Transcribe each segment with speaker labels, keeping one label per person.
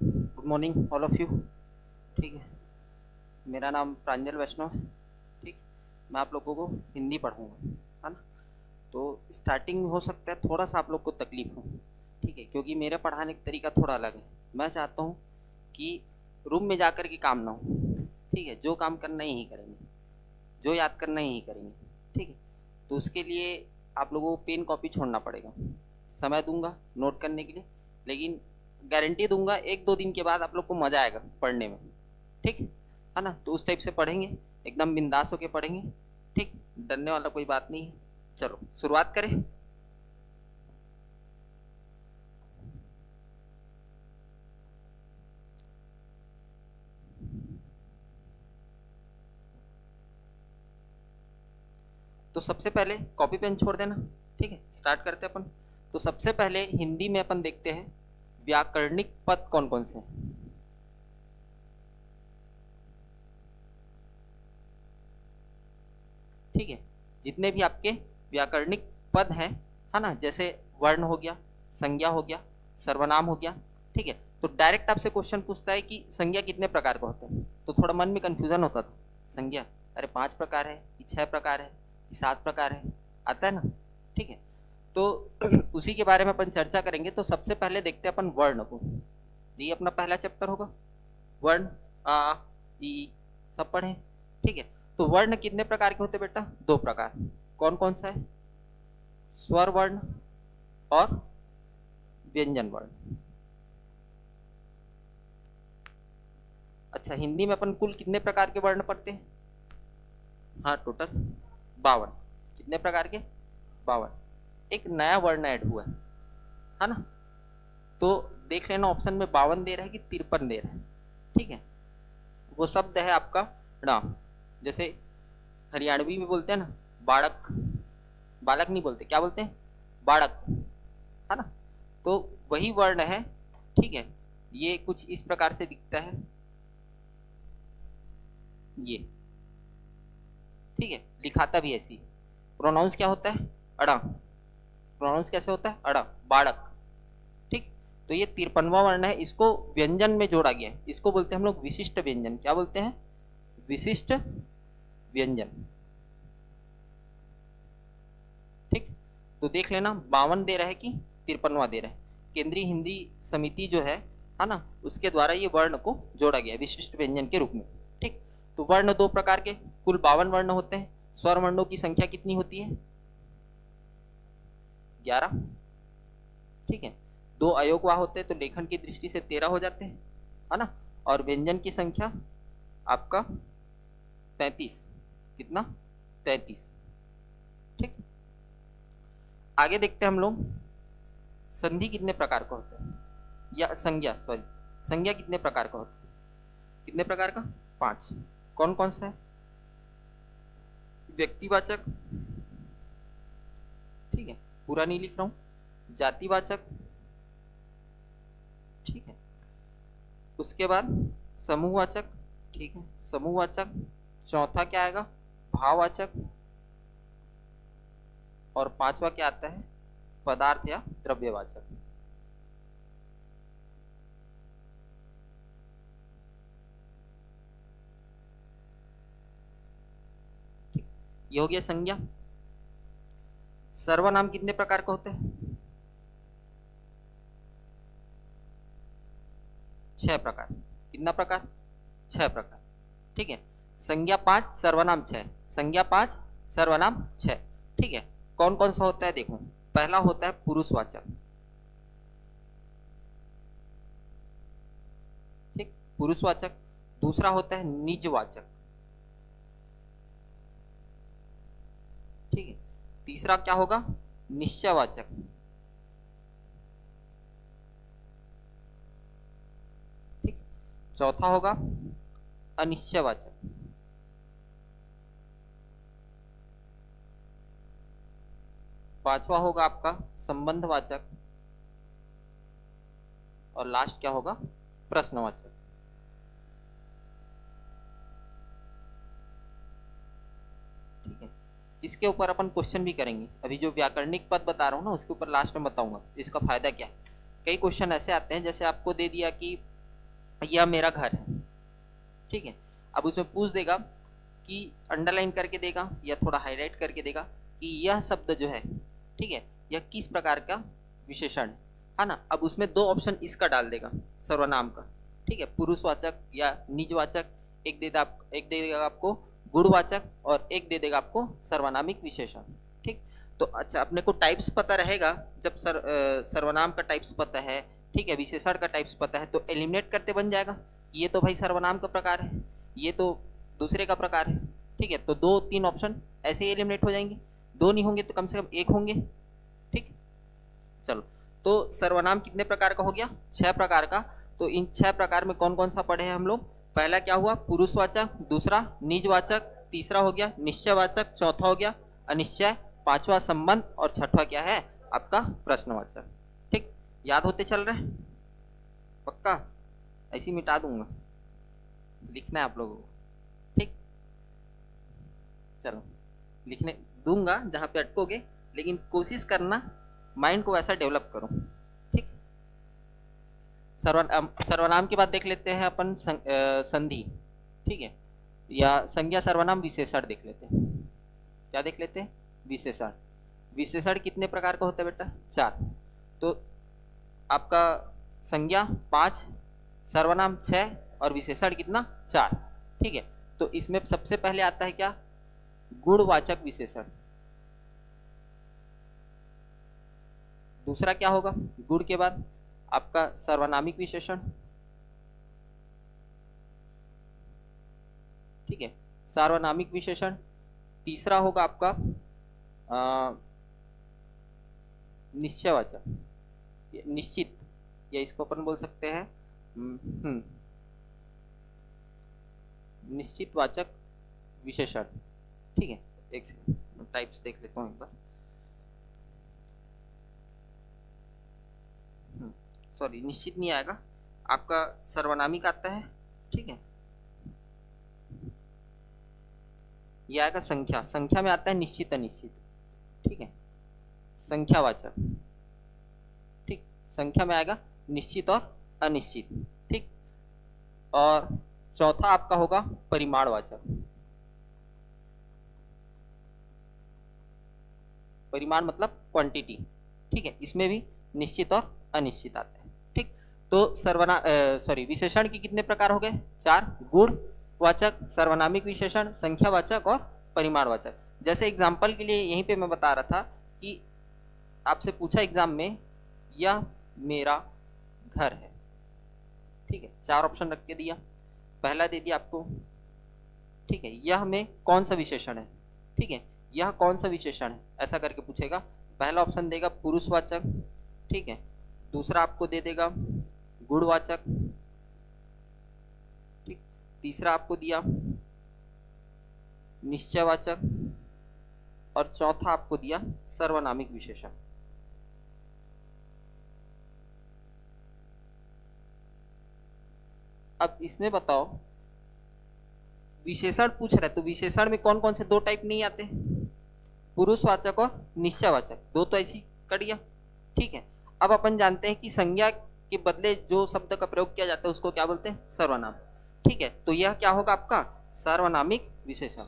Speaker 1: Good morning all of you. ठीक है, मेरा नाम प्रांजल वैष्णव है। ठीक, मैं आप लोगों को हिंदी पढ़ाऊँगा, है ना। तो स्टार्टिंग में हो सकता है थोड़ा सा आप लोग को तकलीफ हो, ठीक है, क्योंकि मेरा पढ़ाने का तरीका थोड़ा अलग है। मैं चाहता हूँ कि रूम में जाकर के काम ना हो, ठीक है, जो काम करना ही करेंगे, जो याद करना ही करेंगे, ठीक है। तो उसके लिए आप लोगों को पेन कॉपी छोड़ना पड़ेगा। समय दूंगा नोट करने के लिए, लेकिन गारंटी दूंगा 1-2 दिन के बाद आप लोग को मज़ा आएगा पढ़ने में। ठीक है ना। तो उस टाइप से पढ़ेंगे, एकदम बिंदास होके पढ़ेंगे। ठीक, डरने वाला कोई बात नहीं है। चलो शुरुआत करें। तो सबसे पहले कॉपी पेन छोड़ देना। ठीक है, स्टार्ट करते हैं अपन। तो सबसे पहले हिंदी में अपन देखते हैं व्याकरणिक पद कौन कौन से हैं। ठीक है, जितने भी आपके व्याकरणिक पद हैं, है ना, जैसे वर्ण हो गया, संज्ञा हो गया, सर्वनाम हो गया। ठीक है, तो डायरेक्ट आपसे क्वेश्चन पूछता है कि संज्ञा कितने प्रकार का होता है। तो थोड़ा मन में कंफ्यूजन होता था, संज्ञा अरे 5 प्रकार है कि 6 प्रकार है कि 7 प्रकार है, आता है ना। ठीक है, तो उसी के बारे में अपन चर्चा करेंगे। तो सबसे पहले देखते हैं अपन वर्ण को। ये अपना पहला चैप्टर होगा, वर्ण। आ, ई, सब पढ़े। ठीक है, तो वर्ण कितने प्रकार के होते हैं बेटा? 2 प्रकार। कौन कौन सा है? स्वर वर्ण और व्यंजन वर्ण। अच्छा, हिंदी में अपन कुल कितने प्रकार के वर्ण पढ़ते हैं? हाँ, टोटल 52। कितने प्रकार के? 52। एक नया वर्ण ऐड हुआ है ना। तो देख लेना ऑप्शन में 52 दे रहा है कि 53 दे रहा है। ठीक है, वो शब्द है आपका ण। जैसे हरियाणवी में बोलते हैं ना बाड़क, बालक नहीं बोलते, क्या बोलते हैं? बाड़क, है ना। तो वही वर्ण है। ठीक है, ये कुछ इस प्रकार से दिखता है, ये। ठीक है, लिखाता भी ऐसी। प्रोनाउंस क्या होता है? अड़ा। प्रोनाउंस कैसे होता है? अड़ा, बाड़क। ठीक, तो ये 53वां वर्ण है, इसको व्यंजन में जोड़ा गया है। इसको बोलते हैं हम लोग विशिष्ट व्यंजन। क्या बोलते हैं? विशिष्ट व्यंजन। ठीक, तो देख लेना 52 दे रहा है कि 53वां दे रहा है। केंद्रीय हिंदी समिति जो है ना, उसके द्वारा ये वर्ण को जोड़ा गया है विशिष्ट व्यंजन के रूप में। ठीक, तो वर्ण 2 प्रकार के, कुल 52 वर्ण होते हैं। स्वर वर्णों की संख्या कितनी होती है? 11। ठीक है, 2 अयोगवाह होते हैं तो लेखन की दृष्टि से 13 हो जाते हैं, है ना। और व्यंजन की संख्या आपका 33। कितना? 33। ठीक, आगे देखते हैं हम लोग संधि कितने प्रकार का होता है, या संज्ञा, सॉरी, संज्ञा कितने प्रकार का होता है? कितने प्रकार का? 5। कौन कौन सा है? व्यक्तिवाचक, ठीक है, पूरा नहीं लिख रहा हूं, जातिवाचक, ठीक है, उसके बाद समूहवाचक, ठीक है, समूहवाचक। चौथा क्या आएगा? भाववाचक। और 5वां क्या आता है? पदार्थ या द्रव्यवाचक। ठीक, ये हो गया संज्ञा। सर्वनाम कितने प्रकार का होते हैं? 6 प्रकार। कितना प्रकार? 6 प्रकार। ठीक है, संज्ञा 5, सर्वनाम 6। संज्ञा 5, सर्वनाम 6। ठीक है, कौन कौन सा होता है देखो। पहला होता है पुरुषवाचक। ठीक, पुरुषवाचक। दूसरा होता है निजवाचक। ठीक है, तीसरा क्या होगा? निश्चयवाचक। ठीक, चौथा होगा अनिश्चयवाचक। पांचवा होगा आपका संबंधवाचक। और लास्ट क्या होगा? प्रश्नवाचक। ठीक है, इसके ऊपर अपन क्वेश्चन भी करेंगे। अभी जो व्याकरणिक पद बता रहा हूँ ना, उसके ऊपर लास्ट में बताऊंगा इसका फायदा क्या है। कई क्वेश्चन ऐसे आते हैं, जैसे आपको दे दिया कि यह मेरा घर है, ठीक है। अब उसमें पूछ देगा कि अंडरलाइन करके देगा या थोड़ा हाईलाइट करके देगा कि यह शब्द जो है, ठीक है, यह किस प्रकार का विशेषण है ना। अब उसमें दो ऑप्शन इसका डाल देगा सर्वनाम का, ठीक है, पुरुषवाचक या निजवाचक। एक दे देगा आपको गुणवाचक और एक दे देगा आपको सर्वनामिक विशेषण, ठीक। तो अच्छा, अपने को टाइप्स पता रहेगा जब सर्वनाम का टाइप्स पता है, ठीक है, विशेषण का टाइप्स पता है, तो एलिमिनेट करते बन जाएगा। ये तो भाई सर्वनाम का प्रकार है, ये तो दूसरे का प्रकार है, ठीक है। तो दो तीन ऑप्शन ऐसे ही एलिमिनेट हो जाएंगे, दो नहीं होंगे तो कम से कम एक होंगे, ठीक। चलो, तो सर्वनाम कितने प्रकार का हो गया? 6 प्रकार का। तो इन 6 प्रकार में कौन कौन सा पढ़े हैं हम लोग? पहला क्या हुआ? पुरुषवाचक, दूसरा निजवाचक, तीसरा हो गया निश्चयवाचक, चौथा हो गया अनिश्चय, पांचवा संबंध और छठवा क्या है आपका? प्रश्नवाचक, ठीक। याद होते चल रहे हैं? पक्का? ऐसे ही मिटा दूंगा, लिखना है आप लोगों को, ठीक। चलो, लिखने दूंगा जहां पे अटकोगे, लेकिन कोशिश करना माइंड को वैसा डेवलप करो, ठीक। सर्वनाम के बाद देख लेते हैं अपन संधि, ठीक है, या संज्ञा सर्वनाम विशेषण देख लेते हैं। क्या देख लेते हैं? विशेषण। विशेषण कितने प्रकार का होता है बेटा? 4। तो आपका संज्ञा 5, सर्वनाम 6 और विशेषण कितना? 4, ठीक है। तो इसमें सबसे पहले आता है क्या? गुणवाचक विशेषण। दूसरा क्या होगा गुण के बाद? आपका सर्वनामिक विशेषण, ठीक है, सार्वनामिक विशेषण। तीसरा होगा आपका निश्चयवाचक, निश्चित, या इसको अपन बोल सकते हैं निश्चितवाचक विशेषण, ठीक है। एक सेकंड, टाइप्स देख लेता हूँ एक बार। सॉरी, निश्चित नहीं आएगा, आपका सर्वनामिक आता है, ठीक है। ये आएगा संख्या। संख्या में आता है निश्चित अनिश्चित, ठीक है, संख्यावाचक, ठीक। संख्या में आएगा निश्चित और अनिश्चित, ठीक। और चौथा आपका होगा परिमाणवाचक। परिमाण मतलब क्वांटिटी, ठीक है। इसमें भी निश्चित और अनिश्चित आते हैं, ठीक। तो विशेषण के कितने प्रकार हो गए? 4। गुणवाचक, सर्वनामिक विशेषण, संख्यावाचक और परिमाणवाचक। जैसे एग्जाम्पल के लिए यहीं पे मैं बता रहा था कि आपसे पूछा एग्जाम में, यह मेरा घर है, ठीक है, 4 ऑप्शन रख के दिया। पहला दे दिया आपको, ठीक है, यह में कौन सा विशेषण है, ठीक है, यह कौन सा विशेषण है, ऐसा करके पूछेगा। पहला ऑप्शन देगा पुरुषवाचक, ठीक है। दूसरा आपको दे देगा गुणवाचक, ठीक। तीसरा आपको दिया निश्चयवाचक और चौथा आपको दिया सर्वनामिक विशेषण। अब इसमें बताओ, विशेषण पूछ रहा है तो विशेषण में कौन कौन से 2 टाइप नहीं आते? पुरुषवाचक और निश्चयवाचक, 2 तो ऐसी कट गया, ठीक है। अब अपन जानते हैं कि संज्ञा के बदले जो शब्द का प्रयोग किया जाता है उसको क्या बोलते हैं? सर्वनाम, ठीक है। तो यह क्या होगा आपका? सार्वनामिक विशेषण,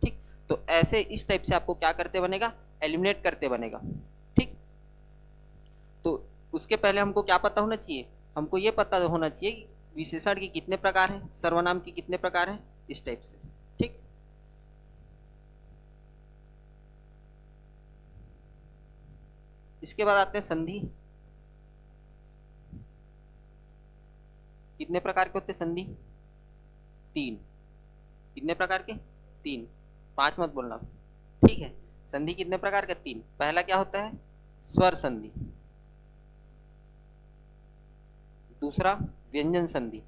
Speaker 1: ठीक। तो ऐसे इस टाइप से आपको क्या करते बनेगा? एलिमिनेट करते बनेगा, ठीक। तो उसके पहले हमको क्या पता होना चाहिए? हमको ये पता होना चाहिए कि विशेषण के कितने प्रकार हैं, सर्वनाम के कितने प्रकार हैं, इस टाइप से, ठीक। इसके बाद आते हैं संधि। कितने प्रकार के होते हैं संधि? 3। कितने प्रकार के? 3। 5 मत बोलना, ठीक है। संधि कितने प्रकार के? 3। पहला क्या होता है? स्वर संधि। दूसरा व्यंजन संधि।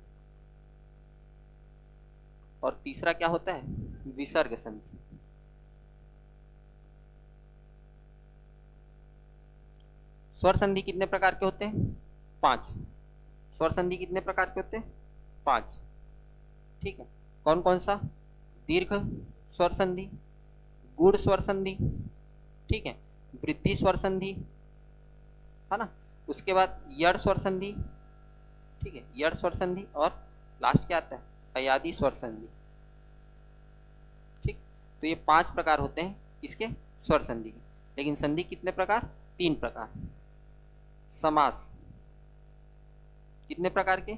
Speaker 1: और तीसरा क्या होता है? विसर्ग संधि। स्वर संधि कितने प्रकार के होते हैं? 5। स्वर संधि कितने प्रकार के होते हैं? 5, ठीक है। कौन कौन सा? दीर्घ स्वर संधि, गूढ़ स्वर संधि, ठीक है, वृद्धि स्वर संधि, है ना। उसके बाद यड़ स्वर संधि, ठीक है, यड़ स्वर संधि, और लास्ट क्या आता है, अयादि स्वर संधि। ठीक, तो ये 5 प्रकार होते हैं इसके स्वर संधि के। लेकिन संधि कितने प्रकार, 3 प्रकार। समास कितने प्रकार के,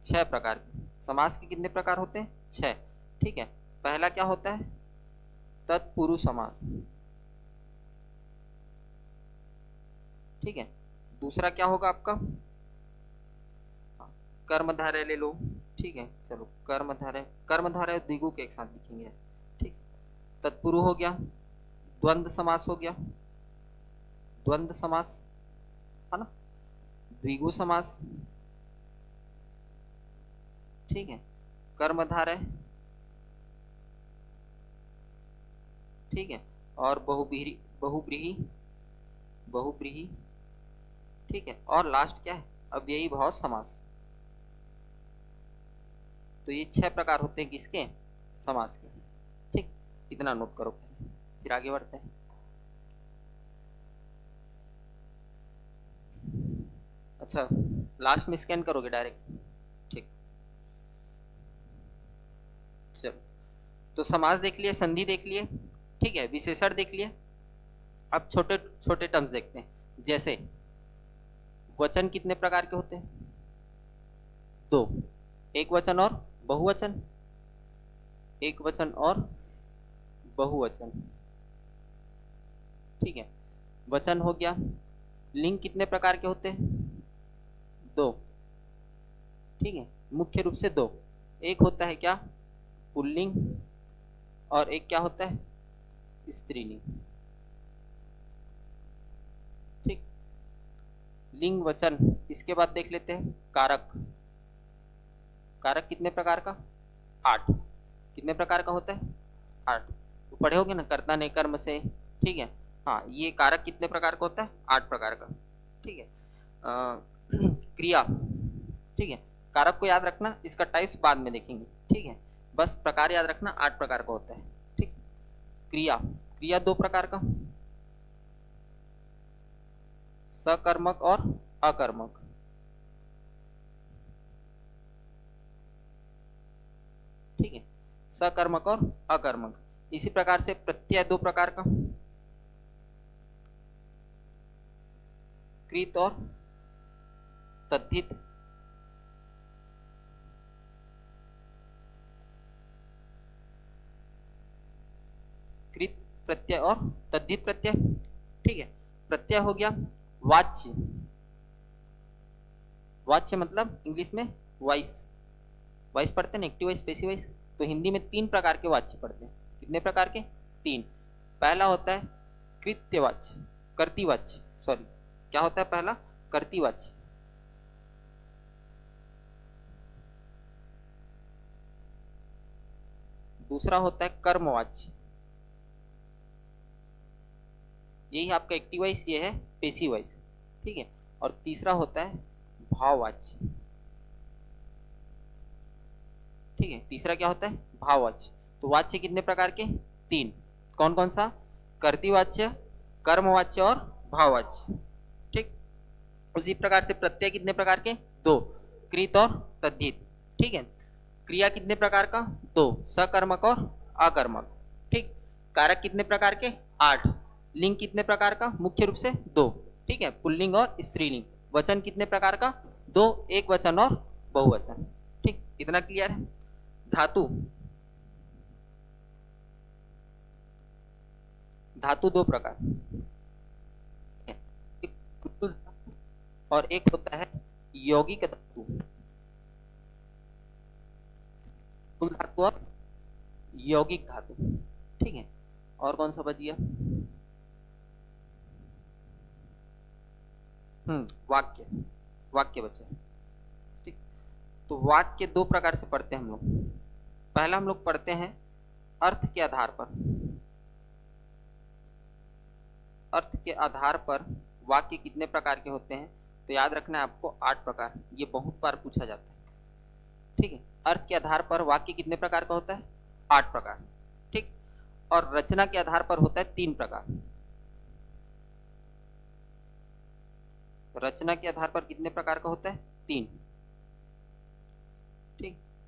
Speaker 1: 6 प्रकार के। समास के कितने प्रकार होते हैं, 6। ठीक है, पहला क्या होता है, तत्पुरुष समास। ठीक है, दूसरा क्या होगा आपका, कर्मधारय ले लो। ठीक है, चलो कर्मधारय, कर्मधारय और द्विगु के एक साथ लिखेंगे। ठीक, तत्पुरुष हो गया, द्वंद्व समास हो गया, द्वंद्व समास है ना, द्विगु समास। ठीक है, कर्मधारय। ठीक है, और बहुब्रीहि, बहुब्रीहि, बहुब्रीहि। ठीक है, और लास्ट क्या है, अव्ययी भाव समास। तो ये 6 प्रकार होते हैं किसके, समास के। ठीक, इतना नोट करो, फिर आगे बढ़ते हैं। अच्छा, लास्ट में स्कैन करोगे डायरेक्ट। ठीक, चलो, तो समास देख लिए, संधि देख लिए, ठीक है, विशेषण देख लिए। अब छोटे छोटे टर्म्स देखते हैं। जैसे वचन कितने प्रकार के होते हैं, 2। एक वचन और बहुवचन, एक वचन और बहुवचन। ठीक है, वचन हो गया। लिंग कितने प्रकार के होते हैं, 2। ठीक है, मुख्य रूप से 2। एक होता है क्या, पुल्लिंग, और एक क्या होता है, स्त्रीलिंग। ठीक, लिंग वचन। इसके बाद देख लेते हैं कारक। कारक कितने प्रकार का, 8। कितने प्रकार का होता है, 8। तो पढ़े होगे ना, कर्ता ने कर्म से। ठीक है, हाँ, ये कारक कितने प्रकार का होता है, 8 प्रकार का। ठीक है, क्रिया। ठीक है, कारक को याद रखना, इसका टाइप्स बाद में देखेंगे। ठीक है, बस प्रकार याद रखना, 8 प्रकार का होता है। ठीक, क्रिया, क्रिया 2 प्रकार का, सकर्मक और अकर्मक। ठीक है, सकर्मक और अकर्मक। इसी प्रकार से प्रत्यय 2 प्रकार का, कृत और तद्धित। कृत प्रत्यय और तद्धित प्रत्यय। ठीक है, प्रत्यय हो गया वाच्य। वाच्य मतलब इंग्लिश में वॉइस, वॉइस पढ़ते हैं ना, एक्टिव वॉइस, पैसिव वॉइस। तो हिंदी में 3 प्रकार के वाच्य पढ़ते हैं। कितने प्रकार के, 3। पहला होता है कृत्यवाच्य, कर्तृवाच्य, सॉरी, क्या होता है पहला, कर्तृवाच्य। दूसरा होता है कर्मवाच्य, यही आपका एक्टिव वॉइस, ये है पैसिव वॉइस। ठीक है, और तीसरा होता है भाववाच्य। ठीक है, तीसरा क्या होता है, भाववाच्य। तो वाच्य कितने प्रकार के, 3। कौन कौन सा, कर्तृवाच्य, कर्मवाच्य और भाववाच्य। ठीक, उसी प्रकार से प्रत्यय कितने प्रकार के, 2। कृत और तद्धित। ठीक है, क्रिया कितने प्रकार का, 2। सकर्मक और अकर्मक। ठीक, कारक कितने प्रकार के, 8। लिंग कितने प्रकार का, मुख्य रूप से 2। ठीक है, पुल्लिंग और स्त्रीलिंग। वचन कितने प्रकार का, 2। एक वचन और बहुवचन। ठीक, इतना क्लियर है। धातु, धातु 2 प्रकार, एक कुल धातु और एक होता है यौगिक धातु। कुल धातु और यौगिक धातु। ठीक है, और कौन सा बच गया, वाक्य, वाक्य बचे। ठीक, तो वाक्य 2 प्रकार से पढ़ते हैं हम लोग। पहला हम लोग पढ़ते हैं अर्थ के आधार पर। अर्थ के आधार पर वाक्य कितने प्रकार के होते हैं, तो याद रखना है आपको, 8 प्रकार। ये बहुत बार पूछा जाता है। ठीक है, अर्थ के आधार पर वाक्य कितने प्रकार का होता है, 8 प्रकार। ठीक, और रचना के आधार पर होता है 3 प्रकार। रचना के आधार पर कितने प्रकार का होता है, 3।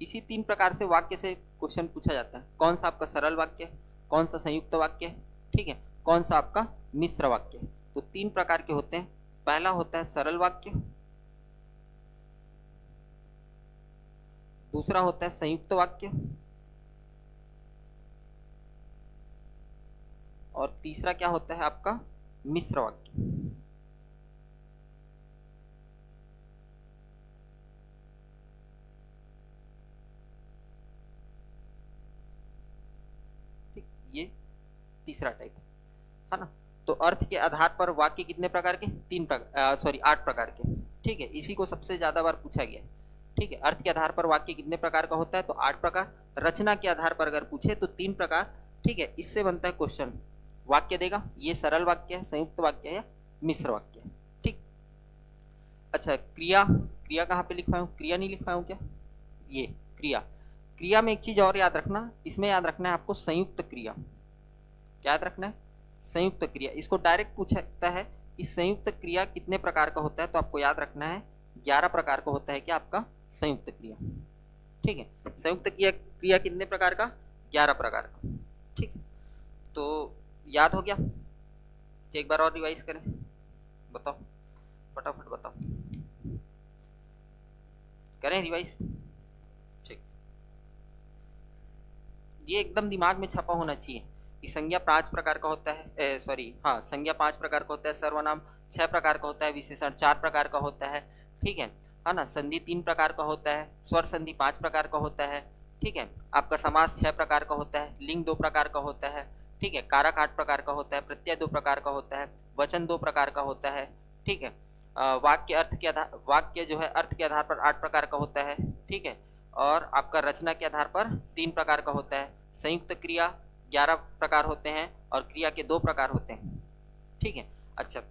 Speaker 1: इसी 3 प्रकार से वाक्य से क्वेश्चन पूछा जाता है। कौन सा आपका सरल वाक्य है, कौन सा संयुक्त वाक्य है, ठीक है, कौन सा आपका मिश्र वाक्य है। तो 3 प्रकार के होते हैं। पहला होता है सरल वाक्य, दूसरा होता है संयुक्त वाक्य, और तीसरा क्या होता है आपका मिश्र वाक्य। ठीक, ये तीसरा टाइप है ना। तो अर्थ के आधार पर वाक्य कितने प्रकार के, 8 प्रकार के। ठीक है, इसी को सबसे ज्यादा बार पूछा गया है। ठीक है, अर्थ के आधार पर वाक्य कितने प्रकार का होता है, तो 8 प्रकार। रचना के आधार पर अगर पूछे तो 3 प्रकार। ठीक है, इससे बनता है क्वेश्चन। वाक्य देगा, ये सरल वाक्य है, संयुक्त वाक्य है या मिश्र वाक्य है। ठीक, अच्छा क्रिया, क्रिया कहाँ पे लिखवाया हूँ, क्रिया नहीं लिखवाया हूँ क्या, ये क्रिया। क्रिया में एक चीज और याद रखना, इसमें याद रखना है आपको संयुक्त क्रिया। क्या याद रखना है, संयुक्त क्रिया। इसको डायरेक्ट पूछा जाता है कि संयुक्त क्रिया कितने प्रकार का होता है, तो आपको याद रखना है 11 प्रकार का होता है क्या आपका संयुक्त क्रिया। ठीक है, संयुक्त क्रिया, क्रिया कितने प्रकार का, 11 प्रकार का। ठीक, तो याद हो गया, तो एक बार और रिवाइज करें, बताओ फटाफट बताओ, करें रिवाइज। ठीक, ये एकदम दिमाग में छपा होना चाहिए कि संज्ञा 5 प्रकार का होता है, सॉरी हाँ, संज्ञा 5 प्रकार का होता है, सर्वनाम 6 प्रकार का होता है, विशेषण 4 प्रकार का होता है। ठीक है ना, संधि 3 प्रकार का होता है, स्वर संधि 5 प्रकार का होता है। ठीक है, आपका समास 6 प्रकार का होता है, लिंग 2 प्रकार का होता है। ठीक है, कारक 8 प्रकार का होता है, प्रत्यय 2 प्रकार का होता है, वचन 2 प्रकार का होता है। ठीक है, वाक्य अर्थ के आधार, वाक्य जो है अर्थ के आधार पर 8 प्रकार का होता है। ठीक है, और आपका रचना के आधार पर 3 प्रकार का होता है। संयुक्त क्रिया 11 प्रकार होते हैं और क्रिया के 2 प्रकार होते हैं। ठीक है, अच्छा,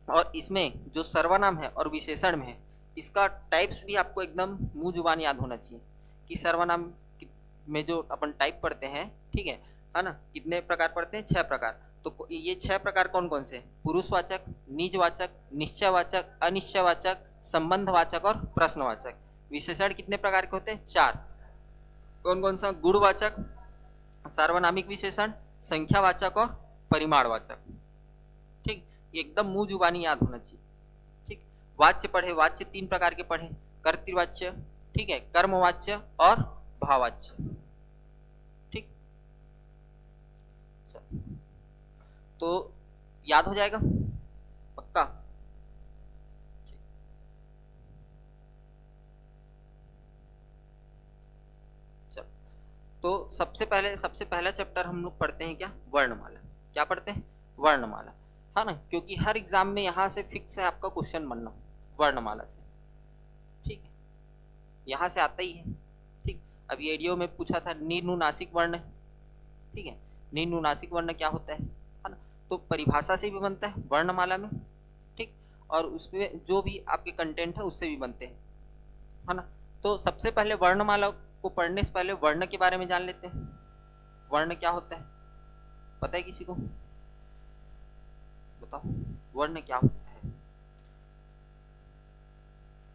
Speaker 1: और इसमें जो सर्वनाम है और विशेषण में है, इसका टाइप्स भी आपको एकदम मुंह जुबान याद होना चाहिए कि सर्वनाम में जो अपन टाइप पढ़ते हैं, ठीक है ना, कितने प्रकार पढ़ते हैं, 6 प्रकार। तो ये 6 प्रकार कौन कौन से, पुरुषवाचक, निजवाचक, निश्चयवाचक, अनिश्चयवाचक, संबंधवाचक और प्रश्नवाचक। विशेषण कितने प्रकार के होते हैं, 4। कौन कौन सा, गुणवाचक, सार्वनामिक विशेषण, संख्यावाचक और परिमाणवाचक। ठीक, ये एकदम मुंह जुबानी याद होना चाहिए। ठीक, वाच्य पढ़े, वाच्य 3 प्रकार के पढ़े, कर्तृवाच्य, ठीक है, कर्मवाच्य और भाववाच्य। ठीक, तो याद हो जाएगा पक्का। चलो, तो सबसे पहला चैप्टर हम लोग पढ़ते हैं क्या, वर्णमाला। क्या पढ़ते हैं, वर्णमाला, है ना, क्योंकि हर एग्जाम में यहां से फिक्स है आपका क्वेश्चन बनना वर्णमाला से। ठीक है, यहां से आता ही है। ठीक, अभी एडीओ में पूछा था निरनुनासिक वर्ण। ठीक है, निरनुनासिक वर्ण क्या होता है ना, तो परिभाषा से भी बनता है वर्णमाला में। ठीक, और उसमें जो भी आपके कंटेंट है उससे भी बनते हैं, है ना। तो सबसे पहले वर्णमाला को पढ़ने से पहले वर्ण के बारे में जान लेते हैं। वर्ण क्या होता है, पता है किसी को, बताओ वर्ण क्या होता है।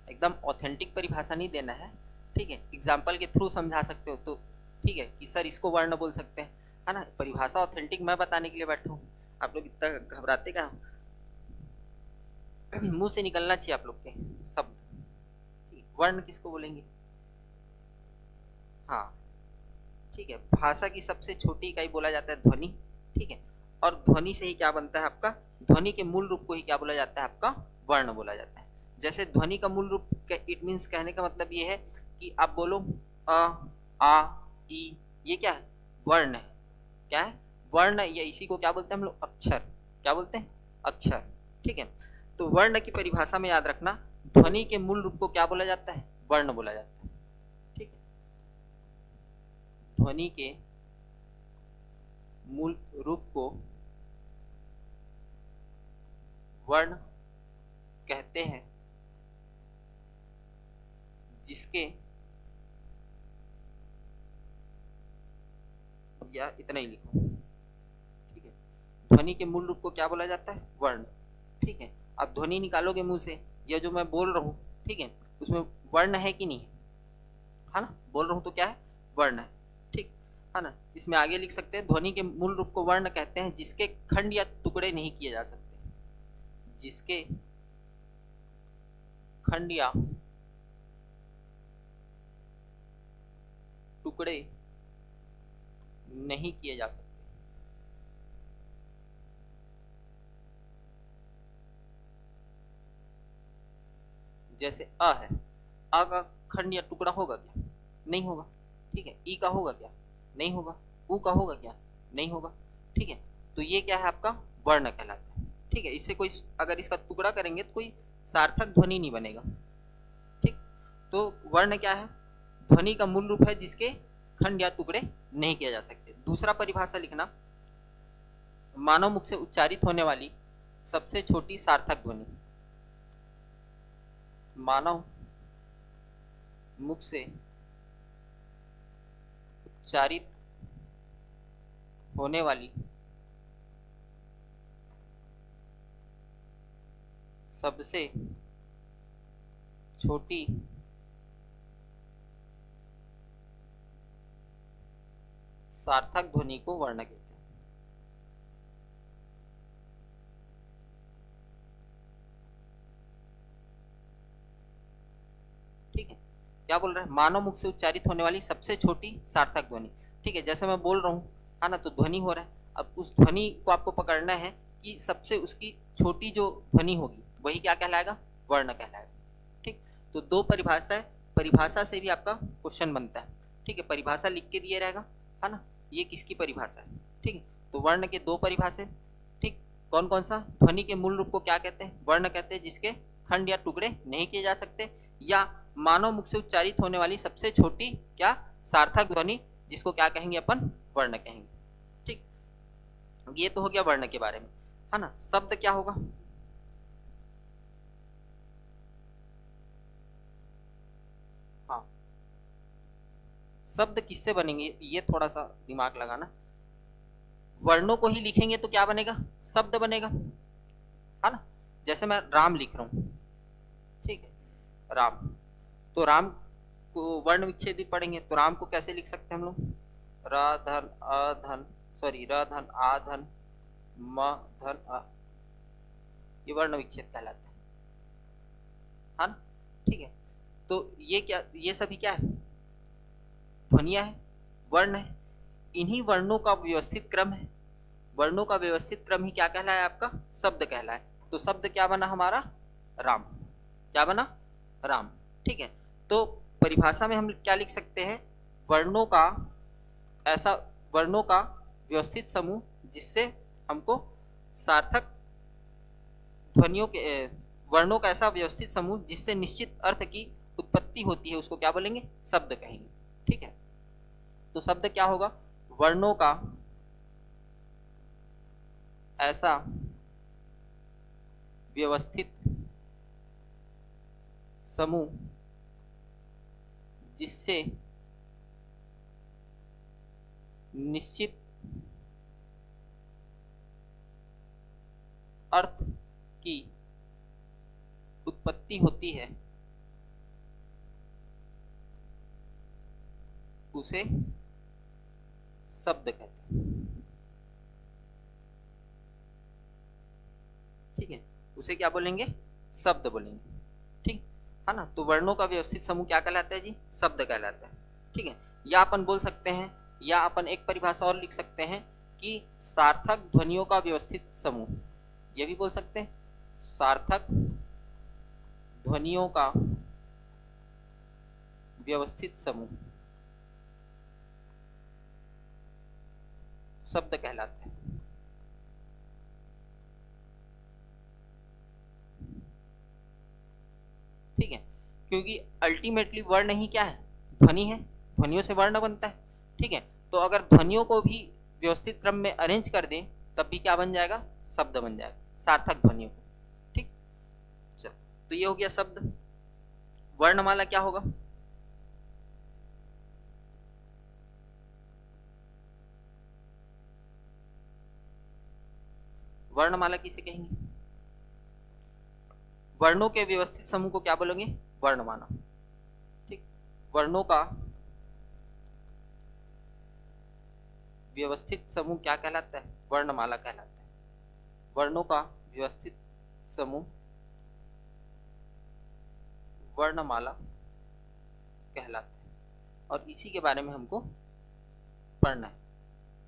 Speaker 1: एकदम ऑथेंटिक परिभाषा नहीं देना है, ठीक है, एग्जाम्पल के थ्रू समझा सकते हो तो ठीक है कि सर इसको वर्ण बोल सकते हैं, है ना। परिभाषा ऑथेंटिक मैं बताने के लिए बैठा हूँ, आप लोग इतना घबराते क्या, मुंह से निकलना चाहिए आप लोग के शब्द। वर्ण किसको बोलेंगे, हाँ ठीक है, भाषा की सबसे छोटी इकाई बोला जाता है ध्वनि। ठीक है, और ध्वनि से ही क्या बनता है आपका, ध्वनि के मूल रूप को ही क्या बोला जाता है आपका, वर्ण बोला जाता है। जैसे ध्वनि का मूल रूप इट मीन्स, कहने का मतलब ये है कि आप बोलो अ, आ, ई, ये क्या है, वर्ण है। क्या है, वर्ण, या इसी को क्या बोलते हैं हम लोग, अक्षर। क्या बोलते हैं, अक्षर। ठीक है, तो वर्ण की परिभाषा में याद रखना, ध्वनि के मूल रूप को क्या बोला जाता है, वर्ण बोला जाता है। ठीक है, ध्वनि के मूल रूप को वर्ण कहते हैं, जिसके, या इतना ही लिखो। ठीक है, ध्वनि के मूल रूप को क्या बोला जाता है, वर्ण। ठीक है, अब ध्वनि निकालोगे मुंह से, या जो मैं बोल रहा हूं, ठीक है, उसमें वर्ण है कि नहीं, है ना, बोल रहा हूँ तो क्या है, वर्ण है, ठीक है ना। इसमें आगे लिख सकते हैं ध्वनि के मूल रूप को वर्ण कहते हैं जिसके खंड या टुकड़े नहीं किए जा सकते, जिसके खंड या टुकड़े नहीं किए जा सकते। जैसे अ है, अ का खंड या टुकड़ा होगा क्या, नहीं होगा, ठीक है। ई का होगा क्या, नहीं होगा। ऊ का होगा क्या, नहीं होगा, ठीक है। तो ये क्या है, आपका वर्ण कहलाता है, ठीक है। इससे कोई अगर इसका टुकड़ा करेंगे तो कोई सार्थक ध्वनि नहीं बनेगा, ठीक। तो वर्ण क्या है, ध्वनि का मूल रूप है जिसके खंड या टुकड़े नहीं किए जा सकते। दूसरा परिभाषा लिखना, मानव मुख से उच्चारित होने वाली सबसे छोटी सार्थक ध्वनि, मानव मुख से उच्चारित होने वाली सबसे छोटी सार्थक ध्वनि को वर्ण कहते हैं, ठीक है। क्या बोल रहा है, मानव मुख से उच्चारित होने वाली सबसे छोटी सार्थक ध्वनि, ठीक है। जैसे मैं बोल रहा हूँ, है ना, तो ध्वनि हो रहा है। अब उस ध्वनि को आपको पकड़ना है कि सबसे उसकी छोटी जो ध्वनि होगी वही क्या कहलाएगा, वर्ण कहलाएगा, ठीक। तो दो परिभाषा है, परिभाषा से भी आपका क्वेश्चन बनता है, ठीक है। परिभाषा लिख के दिए रहेगा, है ना, ये किसकी परिभाषा है, ठीक है। तो वर्ण के दो परिभाषा, ठीक। कौन कौन सा, ध्वनि के मूल रूप को क्या कहते हैं, वर्ण कहते हैं जिसके खंड या टुकड़े नहीं किए जा सकते, या मानव मुख से उच्चारित होने वाली सबसे छोटी क्या, सार्थक ध्वनि, जिसको क्या कहेंगे अपन, वर्ण कहेंगे, ठीक। ये तो हो गया वर्ण के बारे में, है ना। शब्द क्या होगा, हाँ, शब्द किससे बनेंगे, ये थोड़ा सा दिमाग लगाना। वर्णों को ही लिखेंगे तो क्या बनेगा, शब्द बनेगा, है ना। जैसे मैं राम लिख रहा हूं, ठीक है, राम, तो राम को वर्ण विच्छेद भी पढ़ेंगे, तो राम को कैसे लिख सकते हैं हम लोग, र धन अ धन, सॉरी, र धन आ धन म धन अ, ये वर्ण विच्छेद कहलाता है ना, ठीक है। तो ये क्या, ये सभी क्या है, ध्वनिया है, वर्ण है। इन्हीं वर्णों का व्यवस्थित क्रम है, वर्णों का व्यवस्थित क्रम ही क्या कहलाए, आपका शब्द कहलाए। तो शब्द क्या बना हमारा, राम, क्या बना, राम, ठीक है। तो परिभाषा में हम क्या लिख सकते हैं, वर्णों का ऐसा, वर्णों का व्यवस्थित समूह जिससे हमको सार्थक ध्वनियों के वर्णों का ऐसा व्यवस्थित समूह जिससे निश्चित अर्थ की उत्पत्ति होती है, उसको क्या बोलेंगे, शब्द कहेंगे, ठीक है। तो शब्द क्या होगा, वर्णों का ऐसा व्यवस्थित समूह जिससे निश्चित अर्थ की उत्पत्ति होती है, उसे शब्द कहते हैं, ठीक है। उसे क्या बोलेंगे, शब्द बोलेंगे, ठीक है ना। तो वर्णों का व्यवस्थित समूह क्या कहलाता है जी, शब्द कहलाता है, ठीक है। या अपन बोल सकते हैं, या अपन एक परिभाषा और लिख सकते हैं कि सार्थक ध्वनियों का व्यवस्थित समूह, ये भी बोल सकते हैं, सार्थक ध्वनियों का व्यवस्थित समूह शब्द कहलाता है, ठीक है। क्योंकि अल्टीमेटली वर्ण ही क्या है, ध्वनि है, ध्वनियों से वर्ण बनता है, ठीक है। तो अगर ध्वनियों को भी व्यवस्थित क्रम में अरेंज कर दें तब भी क्या बन जाएगा, शब्द बन जाएगा, सार्थक ध्वनियों को, ठीक। चलो, तो ये हो गया शब्द। वर्णमाला क्या होगा, वर्णमाला किसे कहेंगे, वर्णों के व्यवस्थित समूह को क्या बोलेंगे, वर्णमाला, ठीक। वर्णों का व्यवस्थित समूह क्या कहलाता है? वर्णमाला कहलाता है। वर्णों का व्यवस्थित समूह वर्णमाला कहलाता है, और इसी के बारे में हमको पढ़ना है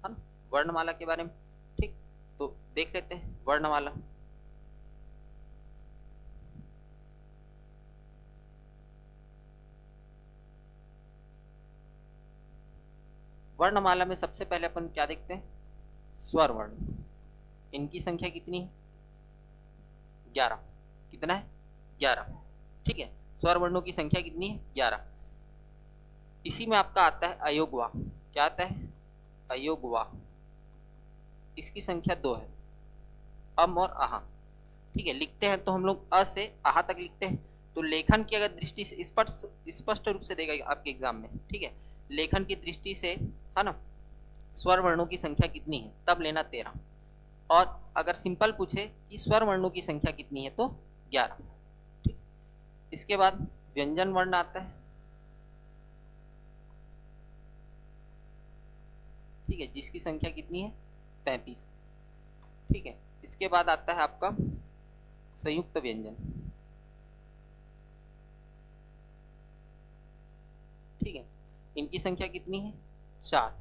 Speaker 1: ना, वर्णमाला के बारे में। ठीक, तो देख लेते हैं वर्णमाला। वर्णमाला में सबसे पहले अपन क्या देखते हैं? स्वर वर्ण। इनकी संख्या कितनी है? 11। कितना है? 11। ठीक है, स्वर वर्णों की संख्या कितनी है? 11। इसी में आपका आता है अयोगवा। क्या आता है? अयोगवा। इसकी संख्या 2 है, अम और आहा। ठीक है, लिखते हैं तो हम लोग अ से आहा तक लिखते हैं। तो लेखन की अगर दृष्टि से स्पष्ट रूप से देगा आपके एग्जाम में। ठीक है, लेखन की दृष्टि से है ना, स्वर वर्णों की संख्या कितनी है, तब लेना 13। और अगर सिंपल पूछे कि स्वर वर्णों की संख्या कितनी है, तो 11। ठीक, इसके बाद व्यंजन वर्ण आता है। ठीक है, जिसकी संख्या कितनी है? 33। ठीक है, इसके बाद आता है आपका संयुक्त व्यंजन। ठीक है, इनकी संख्या कितनी है? 4।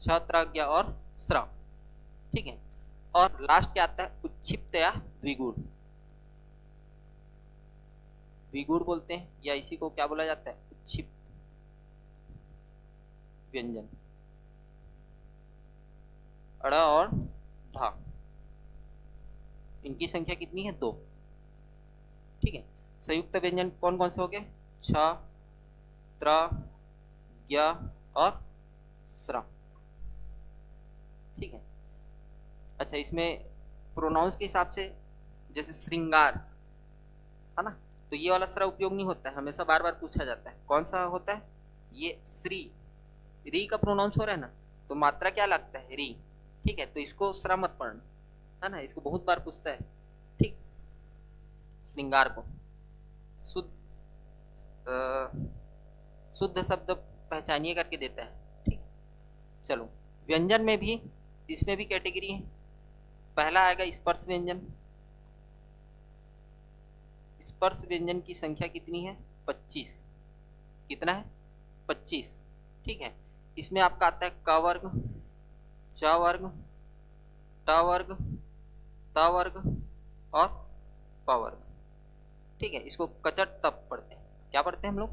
Speaker 1: छ, त्र, ज्ञ और स्र। ठीक है, और लास्ट क्या आता है? उच्छिप्त या द्विगुण। द्विगुण बोलते हैं, या इसी को क्या बोला जाता है? उच्छिप्त व्यंजन। अड़ और ढ, इनकी संख्या कितनी है? 2। ठीक है, संयुक्त व्यंजन कौन कौन से हो गए? छ, त्र, ज्ञ और स्र। ठीक है, अच्छा, इसमें प्रोनाउंस के हिसाब से जैसे श्रृंगार है ना, तो ये वाला स्र उपयोग नहीं होता है, हमेशा बार बार पूछा जाता है। कौन सा होता है? ये श्री। री का प्रोनाउंस हो रहा है ना, तो मात्रा क्या लगता है? री। ठीक है, तो इसको स्र मत पढ़ना है ना, इसको बहुत बार पूछता है। ठीक, श्रृंगार को शुद्ध शुद्ध शब्द पहचानिए करके देता है। ठीक, चलो, व्यंजन में भी, इसमें भी कैटेगरी है। पहला आएगा स्पर्श व्यंजन। स्पर्श व्यंजन की संख्या कितनी है? 25। कितना है? 25। ठीक है, इसमें आपका आता है क वर्ग, च वर्ग, ट वर्ग, त वर्ग और प वर्ग। ठीक है, इसको कचट तप पढ़ते हैं। क्या पढ़ते हैं हम लोग?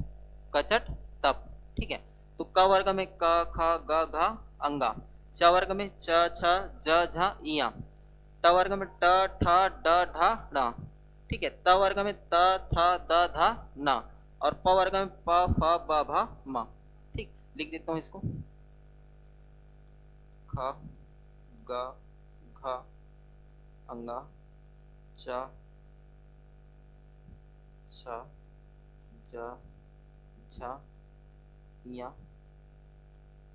Speaker 1: कचट तप। ठीक है, तो क वर्ग में क, ख, ग, घ, अंगा। च वर्ग में च, छ, ज, झ, इया। ट वर्ग में ट, ठ, ड, ढ, ण। ठीक है, त वर्ग में त, थ, द, ध, न। और प वर्ग में प, फ, ब, भ, म। ठीक, लिख देता हूं इसको। ख, ग, घ, अंगा, च, छ, ज, झ, इया,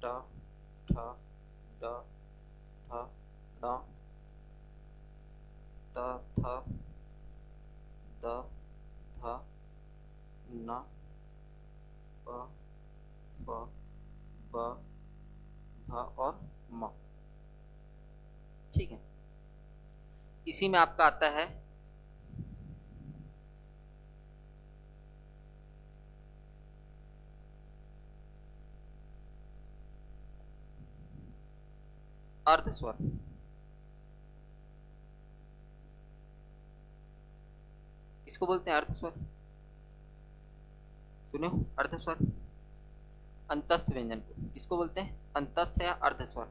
Speaker 1: ट, ठ, ड, ढ, ण, त, थ, द, ध, न, प, फ, ब, भ और म। ठीक है, इसी में आपका आता है अर्धस्वर। इसको बोलते हैं अर्धस्वर। सुनो, अर्धस्वर। अंतस्थ व्यंजन को इसको बोलते हैं अंतस्थ या अर्धस्वर।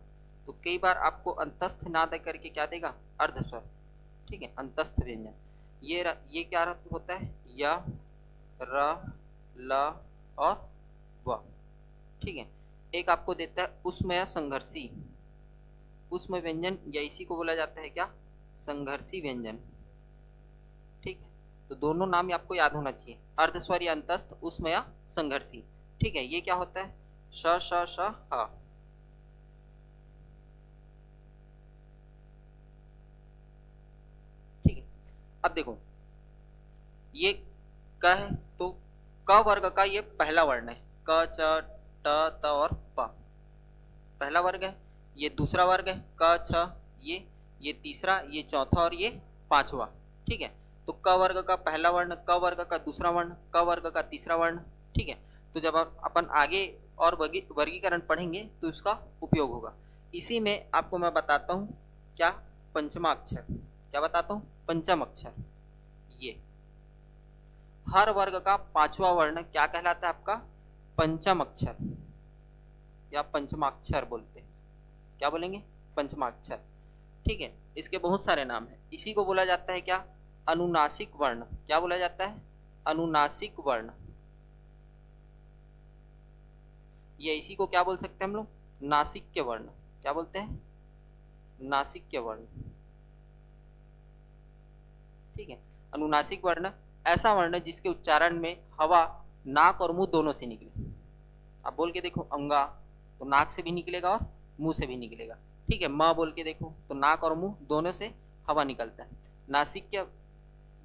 Speaker 1: तो कई बार आपको अंतस्थ ना दे करके क्या देगा? अर्धस्वर। ठीक है, अंतस्थ व्यंजन। ये क्या होता है? य, र, ल और व। ठीक है, एक आपको देता है उष्म या संघर्षी। उष्म व्यंजन, या इसी को बोला जाता है क्या? संघर्षी व्यंजन। ठीक है, तो दोनों नाम आपको याद होना चाहिए, अर्धस्वर या अंतस्थ, उष्म या संघर्षी। ठीक है, ये क्या होता है? श, श, श, ह। ठीक है, अब देखो, ये क है, तो क वर्ग का ये पहला वर्ण है। क, च, ट, त और प पहला वर्ग है। ये दूसरा वर्ग है क छ, ये तीसरा, ये चौथा और ये पांचवा। ठीक है, तो क वर्ग का पहला वर्ण, क वर्ग का दूसरा वर्ण, क वर्ग का तीसरा वर्ण। ठीक है, तो जब अपन आगे और वर्गीकरण पढ़ेंगे तो इसका उपयोग होगा। इसी में आपको मैं बताता हूँ क्या, पंचमाक्षर। क्या बताता हूँ? पंचम अक्षर। ये हर वर्ग का पांचवा वर्ण क्या कहलाता है आपका? पंचम अक्षर या पंचमाक्षर बोलते हैं। क्या बोलेंगे? पंचमाक्षर। ठीक है, इसके बहुत सारे नाम हैं। इसी को बोला जाता है क्या? अनुनासिक वर्ण। क्या बोला जाता है? अनुनासिक वर्ण। या इसी को क्या बोल सकते हैं हम लोग? नासिक्य वर्ण। क्या बोलते हैं? नासिक्य वर्ण। ठीक है, अनुनासिक वर्ण ऐसा वर्ण जिसके उच्चारण में हवा नाक और मुंह दोनों से निकले। आप बोल के देखो अंगा, तो नाक से भी निकलेगा और मुंह से भी निकलेगा। ठीक है, माँ बोल के देखो तो नाक और मुंह दोनों से हवा निकलता है। नासिक्य